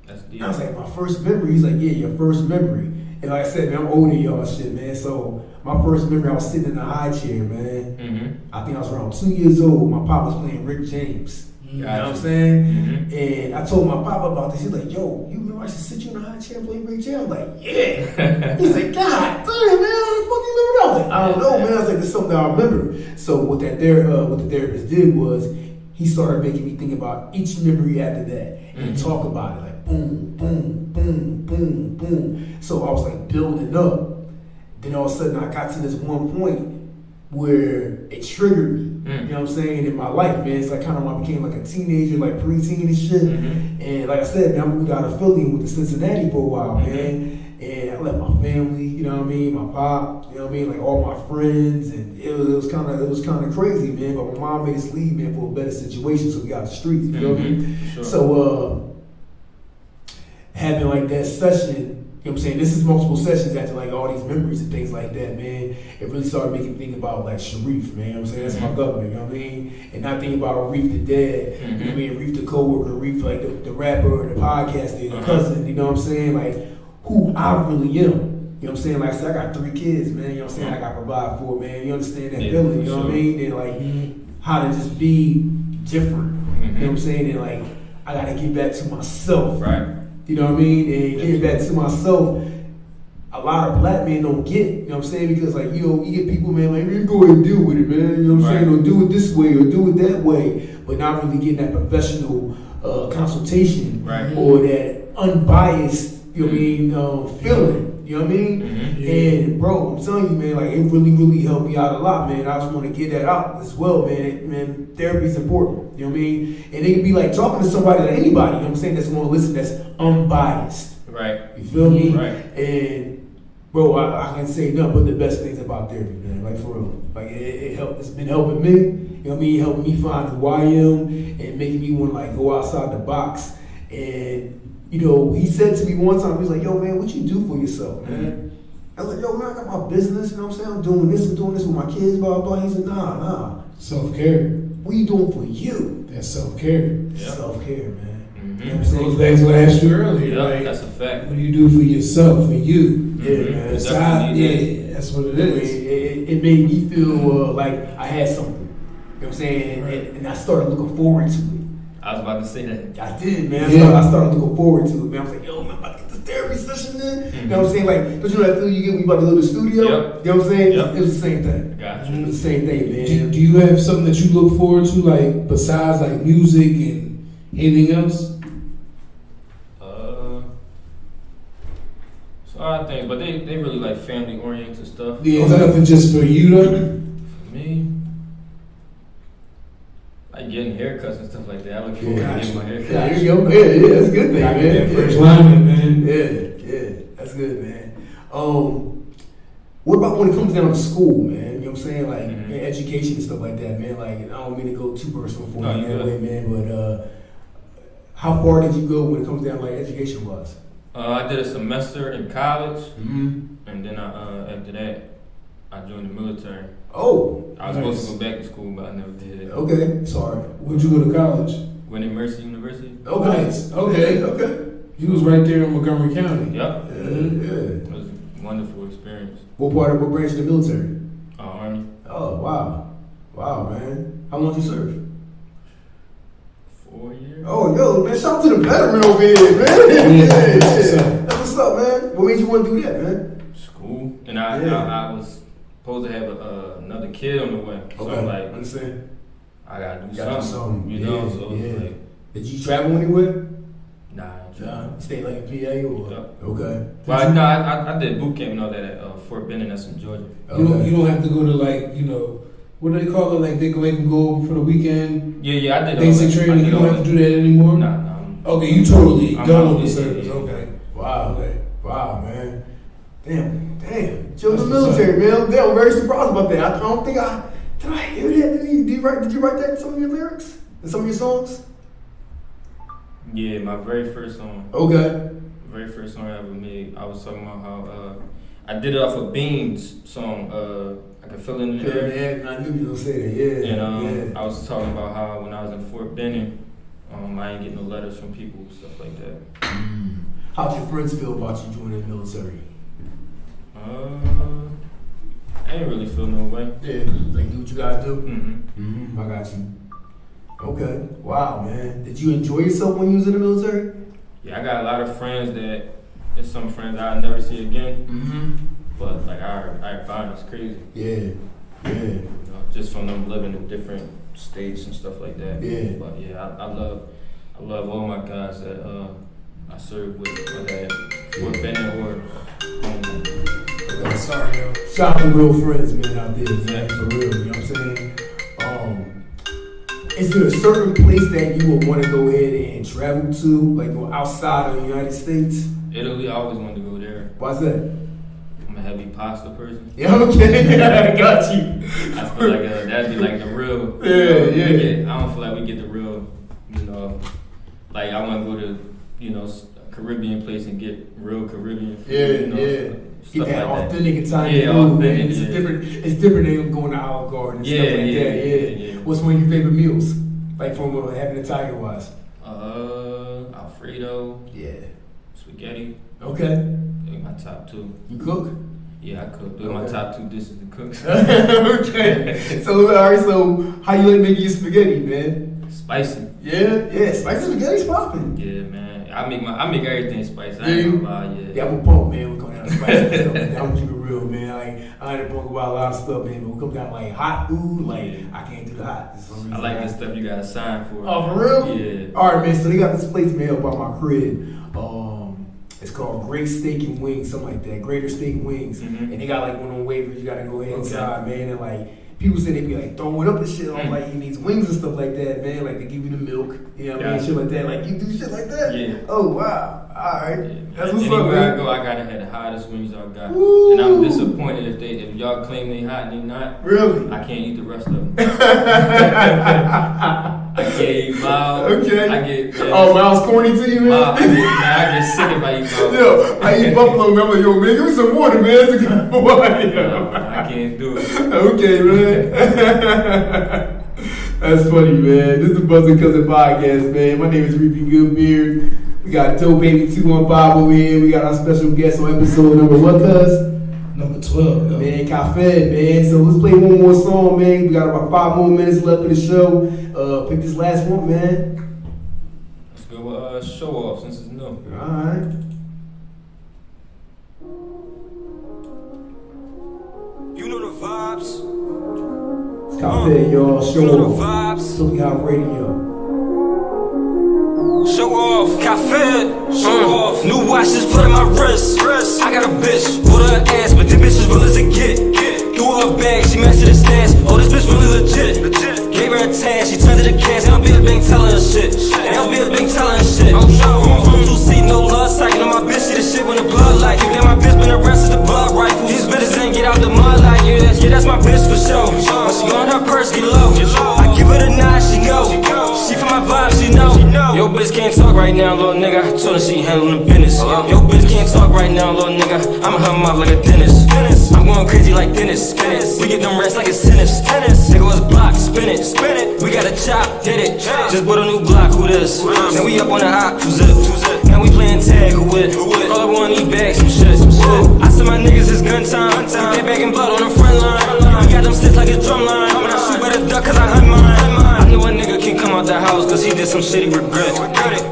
C: That's deep.
A: I was like, my first memory? He's like, yeah, your first memory. And like I said, man, I'm older than y'all shit, man. So my first memory, I was sitting in a high chair, man. I think I was around 2 years old. My pop was playing Rick James. You know what I'm saying? And I told my papa about this. He's like, yo, you remember I used to sit you in a high chair and play Rick James? I'm like, yeah. He's like, God damn, man, how the fuck you remember that? I was like, I don't know, man. I was like, there's something I remember. So what the therapist did was he started making me think about each memory after that and talk about it, like boom, boom, boom, boom, boom. So I was like building up. Then all of a sudden I got to this one point where it triggered me. You know what I'm saying? In my life, man. It's like kind of when I became like a teenager, like preteen and shit. And like I said, man, I moved out of Philly and went to Cincinnati for a while, man. And I left my family, you know what I mean, my pop, you know what I mean, like all my friends, and it was kind of crazy, man. But my mom made us leave, man, for a better situation, so we got the streets, you know what I mean?
C: Sure.
A: So having like that session, you know what I'm saying, this is multiple sessions after like all these memories and things like that, man. It really started making me think about like Sharif, man. You know what I'm saying? That's my governor, you know what I mean? And not thinking about Reef the dad, you know what I mean? Reef the co-worker, Reef like the rapper, the podcaster, the cousin, you know what I'm saying? Like who I really am. You know what I'm saying? Like I said, I got 3 kids, man. You know what I'm saying? I got to provide for, man. You understand that feeling, you know what I mean? And like how to just be different. You know what I'm saying? And like I got to get back to myself.
C: Right.
A: You know what I mean? And getting back to myself, a lot of black men don't get, you know what I'm saying? Because like, you know, you get people, man, like, you go ahead and deal with it, man. You know what I'm saying? Or do it this way or do it that way. But not really getting that professional consultation or that unbiased, you know what I mean, feeling. You know what I mean? And bro, I'm telling you, man, like it really, really helped me out a lot, man. I just want to get that out as well, man. Man, therapy is important. You know what I mean? And it can be like talking to somebody, like anybody, you know what I'm saying, that's going to listen, that's unbiased.
C: Right.
A: You feel me?
C: Right.
A: And bro, I can say nothing but the best things about therapy, man. Like for real. Like it helped. It's been helping me. You know what I mean? Helping me find who I am and making me want to like go outside the box. And you know, he said to me one time, he was like, yo, man, what you do for yourself, man? I was like, yo, man, I got my business, you know what I'm saying? I'm doing this with my kids, blah, blah. He said, nah.
B: Self-care.
A: What you doing for you?
B: That's self-care.
A: Yeah. Self-care, man. You know what I'm
B: Goes
A: saying?
B: back to what I asked you earlier.
C: Yeah,
B: like,
C: that's a fact.
B: what do you do for yourself, for you?
A: Yeah, man.
B: That's what it is.
A: It made me feel like I had something. You know what I'm saying? And I started looking forward to it.
C: I was about to say that.
A: I did, man.
B: Yeah.
A: I started looking forward to it, man. I was like, yo, man, I'm about to get this therapy session in. You know what I'm saying? Like, don't you know that feeling you get when you about to go to the studio?
C: Yep.
A: You know what I'm saying?
C: Yep.
A: It was the same thing.
C: Gotcha.
A: It was the same thing, man.
B: Do you have something that you look forward to, like besides like music and anything else?
C: So I think, but they really like family oriented stuff.
B: Yeah, is that nothing just for you though?
C: For me, like getting haircuts and stuff like that. I look forward to getting my haircut.
A: Yeah, there you go. Yeah, that's a good thing, man.
B: That first line, man.
A: Yeah, that's good, man. What about when it comes down to school, man? You know what I'm saying? Like education and stuff like that, man. Like I don't mean to go too personal for you that way, man. But how far did you go when it comes down to like education wise?
C: I did a semester in college,
A: Mm-hmm.
C: and then after that, I joined the military.
A: Oh,
C: I was supposed to go back to school, but I never did.
A: Okay, sorry.
B: Where'd you go to college?
C: Winning Mercy University.
A: Okay,
B: Nice. Okay. You was right there in Montgomery County.
C: Yep.
A: Yeah.
C: It was a wonderful experience.
A: What branch of the military?
C: Army.
A: Oh, wow, man. How long did you serve?
C: 4 years.
A: Oh, yo, man, shout out to the veteran over here, man. That's what's up, man. What made you want to do that, man?
C: School, and I was supposed to have another kid on the way. So
A: Okay,
C: I'm like,
A: understand.
C: I gotta do
A: Gotta do
C: something,
A: something.
C: you know.
A: Yeah,
C: So
A: yeah.
C: it's like,
A: Did you travel anywhere?
C: nah.
A: Stay like in PA or?
C: Yeah.
A: Okay.
C: Well, I did boot camp and all that at Fort Benning, that's in Georgia.
B: You don't have to go to like, you know, what do they call it? Like they can make them go for the weekend.
C: Yeah, I did.
B: Basic training. You don't have to do that anymore.
C: Nah.
B: Okay, you totally
C: I'm
B: done
C: out.
B: with the
C: Yeah,
B: service.
C: yeah.
B: Okay.
A: Wow.
B: Okay.
A: Wow, man. Damn. Joe the
B: That's
A: military, man. I'm very surprised about that. I don't think did I hear that? Did you write that in some of your lyrics? In some of your songs?
C: Yeah, my very first song.
A: Okay.
C: Very first song I ever made. I was talking about how I did it off of Beans song. I can feel it in the air.
A: Yeah, I knew you were gonna say that. Yeah.
C: And I was talking about how when I was in Fort Benning, I ain't getting no letters from people, stuff like that.
A: How'd your friends feel about you joining the military?
C: I ain't really feel no way.
A: Yeah, like do what you gotta do.
C: Mm-hmm.
A: I got you. Okay. Wow, man. Did you enjoy yourself when you was in the military?
C: Yeah, I got a lot of friends that there's some friends I'll never see again.
A: Mm-hmm.
C: But like our bond is crazy.
A: Yeah.
C: You know, just from them living in different states and stuff like that.
A: Yeah.
C: But yeah, I love all my guys that I served with, whether at Fort Benning or home.
B: Sorry, yo.
A: Shout out to real friends, man, out there, man, for real, you know what I'm saying? Is there a certain place that you would want to go ahead and travel to, like go outside of the United States?
C: Italy, I always wanted to go there.
A: Why's that?
C: I'm a heavy pasta person.
A: Yeah, okay, I got you.
C: I feel like that'd be like the real. I don't feel like we get the real, like I want to go to, a Caribbean place and get real Caribbean food.
A: Get that
C: like
A: authentic Italian food, man. It's different than going to Olive Garden and stuff like that. Yeah. What's one of your favorite meals? Like from having Italian wise?
C: Alfredo.
A: Yeah.
C: Spaghetti.
A: Okay.
C: They're my top two.
A: You cook?
C: Yeah, I cook. Those are my top two dishes to cook.
A: Okay. So alright, so how you like making your spaghetti, man?
C: Spicy.
A: Yeah. Spicy spaghetti's popping.
C: Yeah, man. I make everything spicy. I ain't gonna lie,
A: Yeah, I'm a punk, man. We come down to spicy stuff. I'm gonna keep it real, man. Like I ain't a punk about a lot of stuff, man. But we come down to like hot food, like I can't do the hot.
C: I like this stuff you gotta sign for.
A: Oh, for real?
C: Yeah.
A: Alright, man. So they got this place, man, up by my crib. It's called Great Steak and Wings, something like that. Greater Steak Wings.
C: Mm-hmm.
A: And they got like one on waivers. You gotta go ahead inside, man. And like people say they be like throwing up and shit on like you need wings and stuff like that, man. Like they give you the milk, you know what I mean? Shit like that. Like you do shit like that?
C: Yeah.
A: Oh wow. Alright.
C: Yeah,
A: that's what's up,
C: Anywhere
A: man.
C: I go, I gotta have the hottest wings I got.
A: Woo.
C: And I'm disappointed if y'all claim they hot and they not.
A: Really?
C: I can't eat the rest of them. I can't eat mild.
A: Okay.
C: I get
A: Miles corny to you, man?
C: mild. I get sick if I eat mild.
A: Yo, I eat buffalo, man. I'm like, yo, man, give me some water, man. It's a good water.
C: No, I can't do it.
A: Okay, man. That's funny, man. This is the Buzzing Cousin Podcast, man. My name is Reapy Goodbeard. We got Dope Baby 215 over here. We got our special guest on episode number what, cuz?
B: Number 12, yo.
A: Man, Cafe, man. So let's play one more song, man. We got about 5 more minutes left of the show. Pick this last one, man.
C: Let's go with Show Off since it's new.
A: Alright.
D: You know the vibes.
A: It's Cafe, y'all. Show
D: You know the
A: off.
D: vibes.
A: Silky Hot Radio.
D: Show off, cafe, show off. New watches put in my wrist. I got a bitch, put her ass, but this bitch is real as it get. Threw her a bag, she matched to the stance. Oh, this bitch really legit. Gave her a tan, she turned to the cash. Ain't no be a big telling her shit. Ain't no be a big telling her shit. From 2C, no love sight. You know my bitch see the shit when the blood like you. Then my bitch been arrested, the blood rifle. These bitches ain't get out the mud like you. That's my bitch for sure. When she on her purse, get low. I give her the nod, she go. She from my vibe, she know. Yo, bitch can't talk right now, little nigga. Told her she handling the business. Yo, bitch can't talk right now, little nigga. I'ma her mouth like a dentist. I'm going crazy like Dennis. We get them rats like it's tennis. Nigga was blocked, spin it. We got a chop, did it. Just bought a new Glock, who this? Then we up on the hot, who's it? Now we playing tag, who it? All I want eat bags, some shit. I said my niggas is gun time. Get back in blood on the front line. We got them sticks like a drum line. When I shoot better duck cause I hunt mine. I knew a nigga can come out the house cause he did some shit he regret.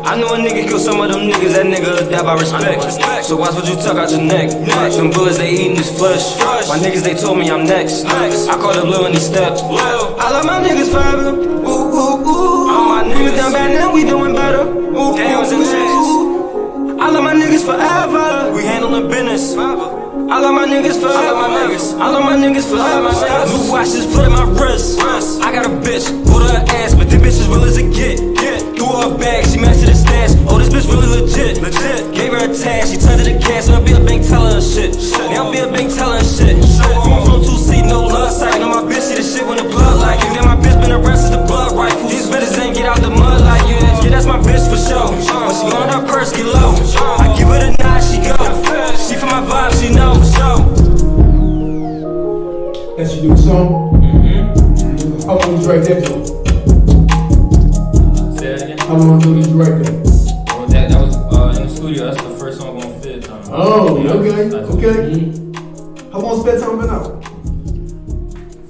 D: I knew a nigga kill some of them niggas, that nigga die by respect. So watch what you tuck out your neck. Them bullets they eating this flesh. My niggas they told me I'm next. I called up Lil and he stepped. I love my niggas forever. Ooh, ooh, ooh. All my niggas done bad now, we doing better. Ooh, ooh. I love my niggas forever. We handling business. I love my niggas forever. I love my niggas forever. New watches put in my wrist. I got a bitch, put her ass, but this bitch is real as it get. Threw her a bag, she matched to the stash. Oh, this bitch really legit. Gave her a tag, she turned to the cash. Don't be a bank telling her shit. Don't be a bank telling her shit. From 2C, no love sight. Know my bitch see the shit when the blood like you. Then my bitch been arrested, the blood rifle. These bitches ain't get out the mud like you. Yeah, that's my bitch for sure. When she on her purse, get low. I give her the nod, she go. She from my vibe, she know.
A: That's your new song? Mm-hmm. How long did you write that, Joe?
C: Say that again?
A: How long ago did you write that?
C: Well, that was in the studio. That's the first song on Fit Time.
A: Oh, okay.
C: Mm-hmm.
A: How long has Bedtime been out?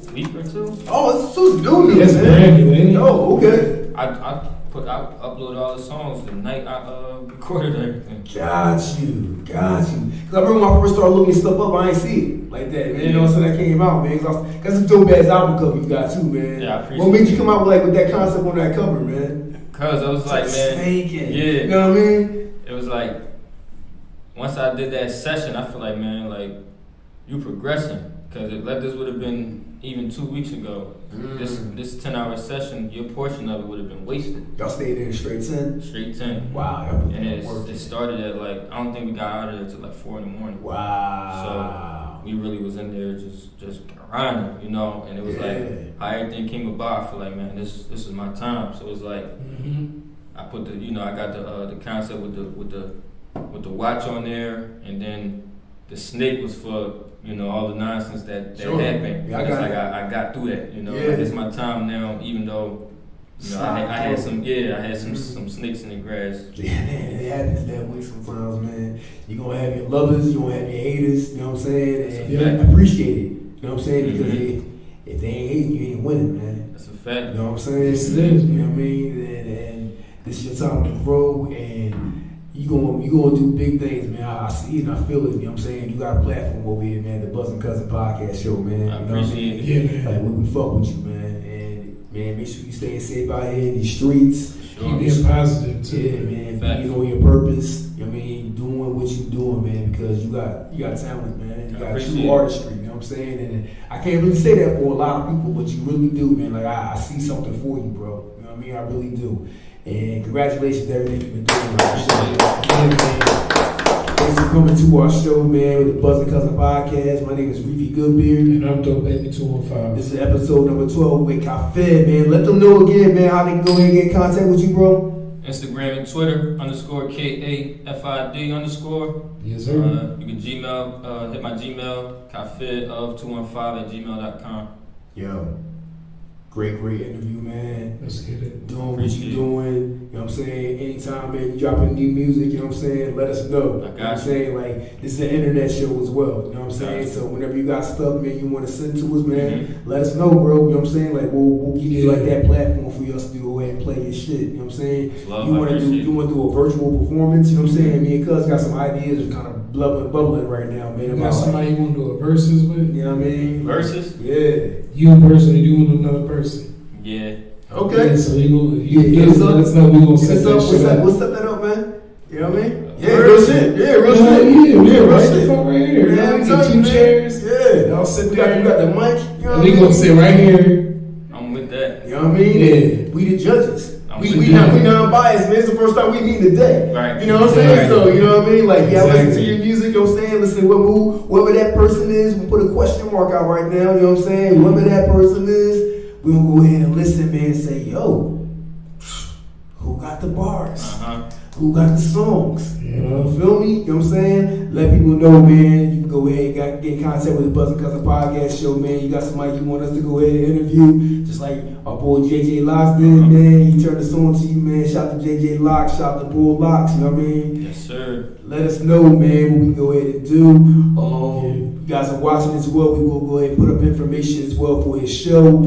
C: A week or two.
A: Oh, it's so new,
B: That's
A: man.
B: brand new, ain't it?
A: Oh, okay.
C: I uploaded all the songs the night I recorded everything.
A: Got you. Cause I remember when I first started looking stuff up, I ain't see it like that, man. You know what I'm saying? That came out, man. That's some dope ass album cover you got too, man.
C: Yeah, I appreciate
A: What made you come out with that concept on that cover, man?
C: Cause I was like, man,
A: spanking.
C: yeah.
A: You know what I mean?
C: It was like once I did that session, I feel like, man, like you progressing. Because like this would have been even 2 weeks ago. This 10-hour session, your portion of it would have been wasted.
A: Y'all stayed in straight 10?
C: Straight 10.
A: Wow. Y'all put
C: And
A: that work
C: it
A: in.
C: started at like, I don't think we got out of there till like 4 in the morning.
A: Wow.
C: So we really was in there just grinding, you know. And it was like how everything came about. I feel like, man, this is my time. So it was like I put the, you know, I got the concept with the watch on there, and then the snake was for, you know, all the nonsense that happened.
A: Yeah,
C: I got through that, you know. Like, it's my time now, even though, you know, I had some snakes in the grass.
A: Yeah, man, it happens that way sometimes, man. You're gonna have your lovers, you're gonna have your haters, you know what I'm saying? And appreciate it, you know what I'm saying? Because if they ain't hating, you ain't winning, man.
C: That's a fact.
A: You know what I'm saying?
B: Yes, it is.
A: You know what I mean? And this is your time to grow, and you gonna do big things, man. I see it and I feel it, you know what I'm saying? You got a platform over here, man, the Buzzin' Cousin Podcast Show, man.
C: I
A: You know what I mean?
C: appreciate
B: it. Yeah, man.
A: Like, we fuck with you, man. And, man, make sure you stay safe out here in these streets.
B: Keep being positive too.
A: Yeah, man.
C: Facts.
A: You know your purpose. You know what I mean? Doing what you doing, man, because you got talent, man. You
C: I
A: got
C: appreciate
A: true
C: it.
A: artistry, you know what I'm saying? And I can't really say that for a lot of people, but you really do, man. Like, I see something for you, bro. You know what I mean? I really do. And congratulations to everything you've been doing. Thanks for coming to our show, man, with the Buzzin' Cousin Podcast. My name is Reefy Goodbeard.
B: And I'm Dope Baby 215.
A: This is episode number 12 with Cafe, man. Let them know again, man, how they can go ahead and get in contact with you, bro.
C: Instagram and Twitter _KAFID_.
B: Yes, sir.
C: You can Gmail, hit my Gmail, kafid215@gmail.com.
A: Yo, great interview, man.
B: Let's get it.
A: Doing what
C: Appreciate
A: you doing, you know what I'm saying? Anytime, man, you dropping new music, you know what I'm saying? Let us know.
C: I
A: You know what I'm
C: got you.
A: saying? Like, this is an internet show as well, you know what I'm saying?
C: Got you.
A: So whenever you got stuff, man, you want to send to us, man,
C: Mhm.
A: let us know, bro. You know what I'm saying? Like, we'll give you like that platform for us to go ahead and play your shit, you know what I'm saying?
C: Love,
A: You
C: I
A: want to
C: appreciate it.
A: do a virtual performance, you know what I'm saying? Me and Cuz got some ideas of kind of bubbling right now, man.
B: You
A: about,
B: got somebody you want to do a versus with?
A: you know what I mean?
C: Versus?
A: Yeah.
B: You personally, you with another person.
C: Yeah.
A: Okay.
B: Yeah, so you gonna, if you
A: Yeah,
B: do, let us know. We gonna set that shit up.
A: We'll set that up, man. You know what I mean? Yeah,
B: Real
A: real
B: shit.
A: shit. Yeah, real
B: Yeah,
A: shit.
B: yeah,
A: real
B: right
A: shit.
B: the fuck right here.
A: Yeah,
B: We
A: I'm
B: get
A: telling
B: two
A: you, man.
B: chairs.
A: Yeah.
B: Y'all sit
A: We
B: there.
A: got the mic. You know what I
B: And we
A: mean?
B: gonna sit right here.
C: I'm with that.
A: You know what I mean?
B: Yeah.
A: We the judges.
C: I'm
A: We
C: with
A: not
C: that.
A: non-biased, man. It's the first time we meet today.
C: Right.
A: You know what I'm saying?
C: Right.
A: So, you know what I mean? Like, yeah, listen to
B: Exactly.
A: your music, you know what I'm saying? Listen to whoever that person is, we put a question mark out right now, you know what I'm saying? Whoever that person is, we gonna go ahead and listen, man, and say, yo, who got the bars?
C: Uh-huh.
A: Who got the songs?
B: Yeah.
A: You feel me? You know what I'm saying? Let people know, man. You can go ahead and get in contact with the Buzzin' Cousin Podcast Show, man. You got somebody you want us to go ahead and interview, just like our boy JJ Locks did, man. He turned us on to you, man. Shout to JJ Locks, shout to Bull Locks, you know what I mean?
C: Yes, sir.
A: Let us know, man, what we can go ahead and do. You guys are watching as well. We will go ahead and put up information as well for his show.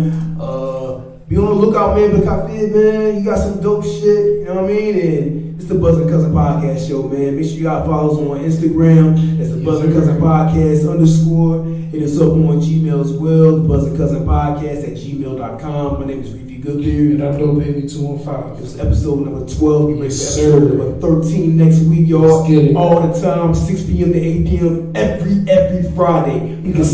A: Be on the lookout, man, for Cafe, man. You got some dope shit, you know what I mean? And it's the Buzzin' Cousin Podcast Show, man. Make sure you got follows on Instagram. That's the Buzzin' Cousin Podcast _. Hit us up on Gmail as well, the Buzzin' Cousin Podcast @gmail.com. My name is Reefy Goodbeard.
B: And I'm Dope Baby 215.
A: This is episode number 12. Get ready
B: Yes,
A: for episode
B: sir.
A: number 13 next week, y'all.
B: Let's get it.
A: All the time, 6 p.m. to 8 p.m. every Friday. You can